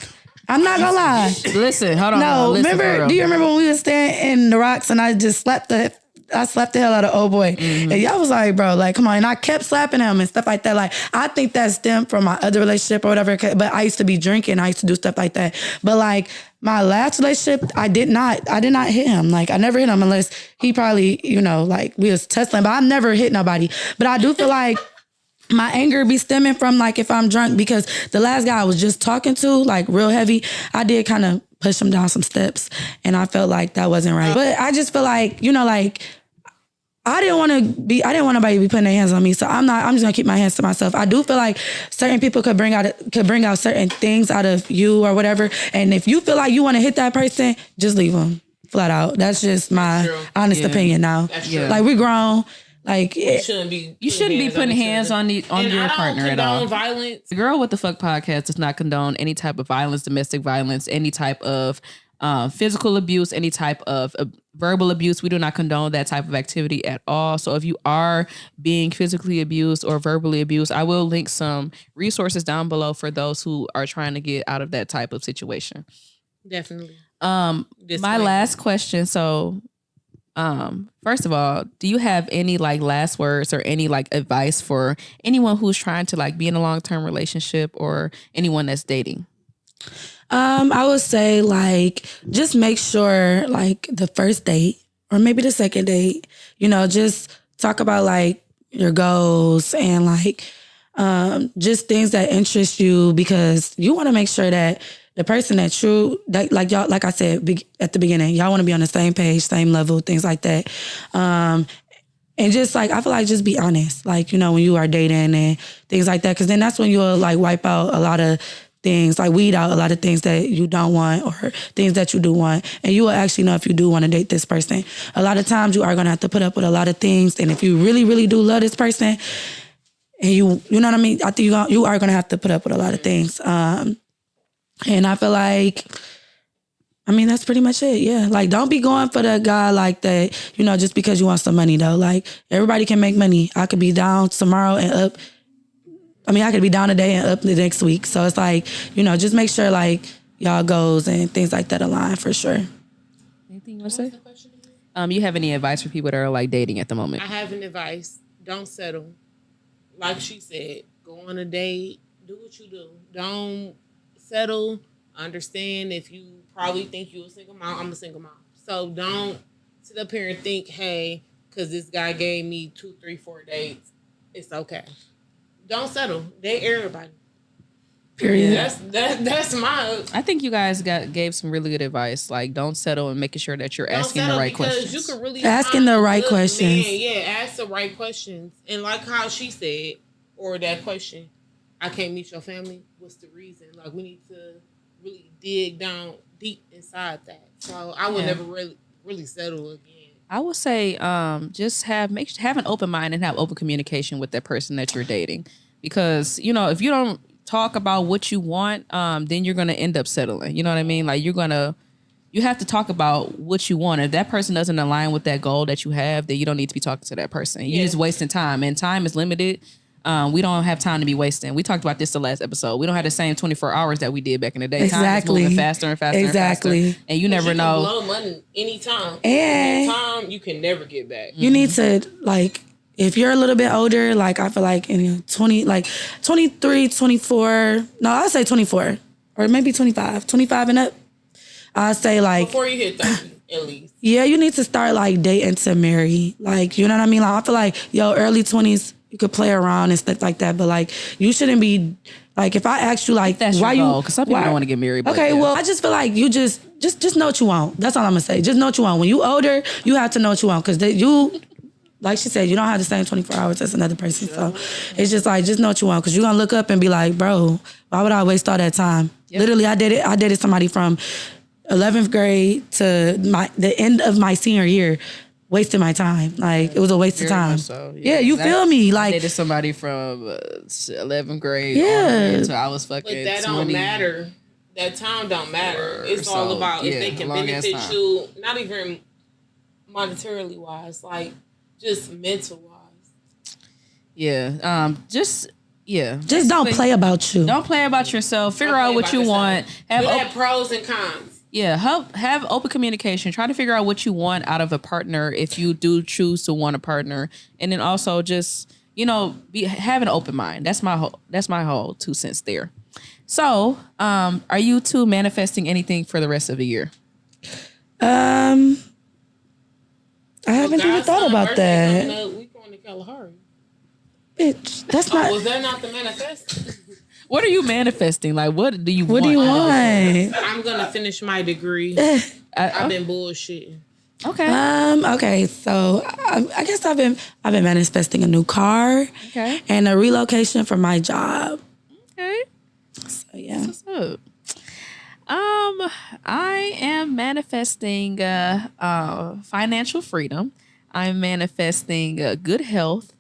I'm not gonna lie. Listen, hold on. No, listen, remember? girl. Do you remember when we was standing in the rocks and I just slapped the I slapped the hell out of old boy. And y'all was like, bro, like, come on. And I kept slapping him and stuff like that. Like, I think that stemmed from my other relationship or whatever. But I used to be drinking. I used to do stuff like that. But like my last relationship, I did not hit him. Like I never hit him unless he probably, you know, like we was tussling. But I never hit nobody. But I do feel like my anger be stemming from like if I'm drunk, because the last guy I was just talking to, like real heavy, I did kind of push him down some steps and I felt like that wasn't right. But I just feel like, you know, like I didn't want nobody to be putting their hands on me. So I'm just gonna keep my hands to myself. I do feel like certain people could bring out certain things out of you or whatever. And if you feel like you want to hit that person, just leave them flat out. That's just my honest opinion now. Like we grown. Like you shouldn't be putting hands on your partner at all. Violence. The Girl with the Fuck podcast does not condone any type of violence, domestic violence, any type of physical abuse, any type of verbal abuse. We do not condone that type of activity at all. So if you are being physically abused or verbally abused, I will link some resources down below for those who are trying to get out of that type of situation. Definitely. My last question. So, first of all, do you have any like last words or any like advice for anyone who's trying to like be in a long-term relationship or anyone that's dating? I would say like just make sure like the first date or maybe the second date, you know, just talk about like your goals and like just things that interest you, because you want to make sure that the person that like y'all, like I said at the beginning, y'all want to be on the same page, same level, things like that. And just like, I feel like just be honest, like, you know, when you are dating and things like that, because then that's when you'll like wipe out a lot of things, like weed out a lot of things that you don't want or things that you do want. And you will actually know if you do want to date this person. A lot of times you are going to have to put up with a lot of things. And if you really, really do love this person, and you know what I mean? I think you are going to have to put up with a lot of things. And I feel like, I mean, that's pretty much it. Yeah. Like, don't be going for the guy like that, you know, just because you want some money though. Like, everybody can make money. I could be down tomorrow and up. I mean, I could be down today and up the next week. So it's like, you know, just make sure like y'all goals and things like that align for sure. Anything you want to say? You have any advice for people that are like dating at the moment? I have an advice. Don't settle. Like she said, go on a date, do what you do. Don't settle. Understand if you probably think you're a single mom, I'm a single mom. So don't sit up here and think, hey, because this guy gave me 2, 3, 4 dates, it's okay. Don't settle. Date everybody. Period. That's my. I think you guys gave some really good advice. Like, don't settle and making sure that you're asking the right questions. You could really asking the right questions. Ask the right questions. And like how she said, or that question, I can't meet your family. What's the reason? Like, we need to really dig down deep inside that. So I would never really settle again. I would say just have an open mind and have open communication with that person that you're dating. Because, you know, if you don't talk about what you want, then you're going to end up settling. You know what I mean? Like, you have to talk about what you want. If that person doesn't align with that goal that you have, then you don't need to be talking to that person. You're just wasting time, and time is limited. We don't have time to be wasting. We talked about this the last episode. We don't have the same 24 hours that we did back in the day. Exactly. Time is moving faster and faster and faster. And you never know. You can blow money anytime. And time you can never get back. You need to, like, if you're a little bit older, like, I feel like in 23, 24, no, I'll say 24 or maybe 25 and up. I'll say like. Before you hit 30, at least. Yeah, you need to start like dating to marry. Like, you know what I mean? Like, I feel like, early 20s, you could play around and stuff like that, but like, you shouldn't be like, if I ask you like, that's why your goal, because some people don't want to get married. Okay, well, I just feel like you just know what you want. That's all I'm gonna say. Just know what you want. When you older, you have to know what you want, because you, like she said, you don't have the same 24 hours as another person. So it's just like, just know what you want, because you're gonna look up and be like, bro, why would I waste all that time? Yep. Literally, I dated somebody from 11th grade to the end of my senior year. Wasted my time. Like, it was a waste of time. So, you feel me? Like, I dated somebody from 11th grade until I was fucking 20. But that don't matter. That time don't matter. It's all about if they can benefit you, not even monetarily wise, like just mental wise. Yeah. Just don't play about you. Don't play about yourself. Figure out what you want. Have pros and cons. Yeah, have open communication. Try to figure out what you want out of a partner if you do choose to want a partner, and then also just have an open mind. That's my whole 2 cents there. So, are you two manifesting anything for the rest of the year? I haven't even thought about that. We going to Kalahari. Bitch, that's not. Was that not the manifest? What are you manifesting? Like, what do you want? What do you want? I'm gonna finish my degree. I've been bullshitting. Okay. Okay. So I guess I've been manifesting a new car. Okay. And a relocation for my job. Okay. So yeah. What's up? I am manifesting financial freedom. I'm manifesting good health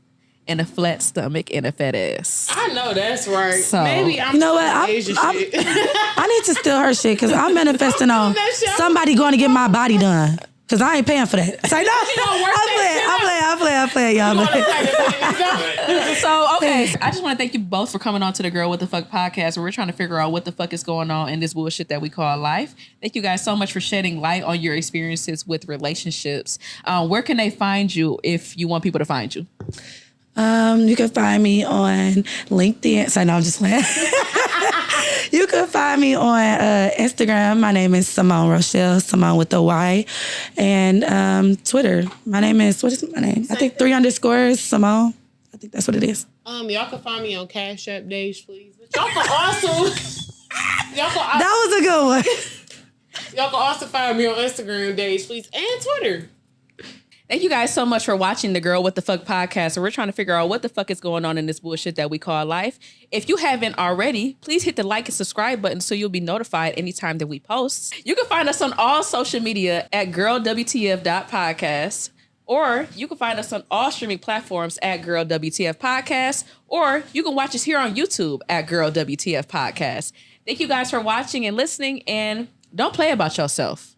and a flat stomach and a fat ass. I know that's right. So, maybe I'm. You know what? I need to steal her shit because I'm manifesting on somebody going to get my body done. Cause I ain't paying for that. It's like, no, I'm playing, y'all. So, okay. I just want to thank you both for coming on to the Girl What the Fuck podcast, where we're trying to figure out what the fuck is going on in this bullshit that we call life. Thank you guys so much for shedding light on your experiences with relationships. Where can they find you if you want people to find you? You can find me on LinkedIn. So no, I'm just playing. You can find me on Instagram. My name is Symone Rochelle, Symone with a Y. And Twitter. My name is, what is my name? I think 3 underscores, Symone. I think that's what it is. Y'all can find me on Cash App Days, please. But y'all can also that was a good one. Y'all can also find me on Instagram Days, please, and Twitter. Thank you guys so much for watching the Girl What the Fuck podcast. So we're trying to figure out what the fuck is going on in this bullshit that we call life. If you haven't already, please hit the like and subscribe button so you'll be notified anytime that we post. You can find us on all social media at girlwtf.podcast, or you can find us on all streaming platforms at Girl WTF Podcast, or you can watch us here on YouTube at Girl WTF Podcast. Thank you guys for watching and listening, and don't play about yourself.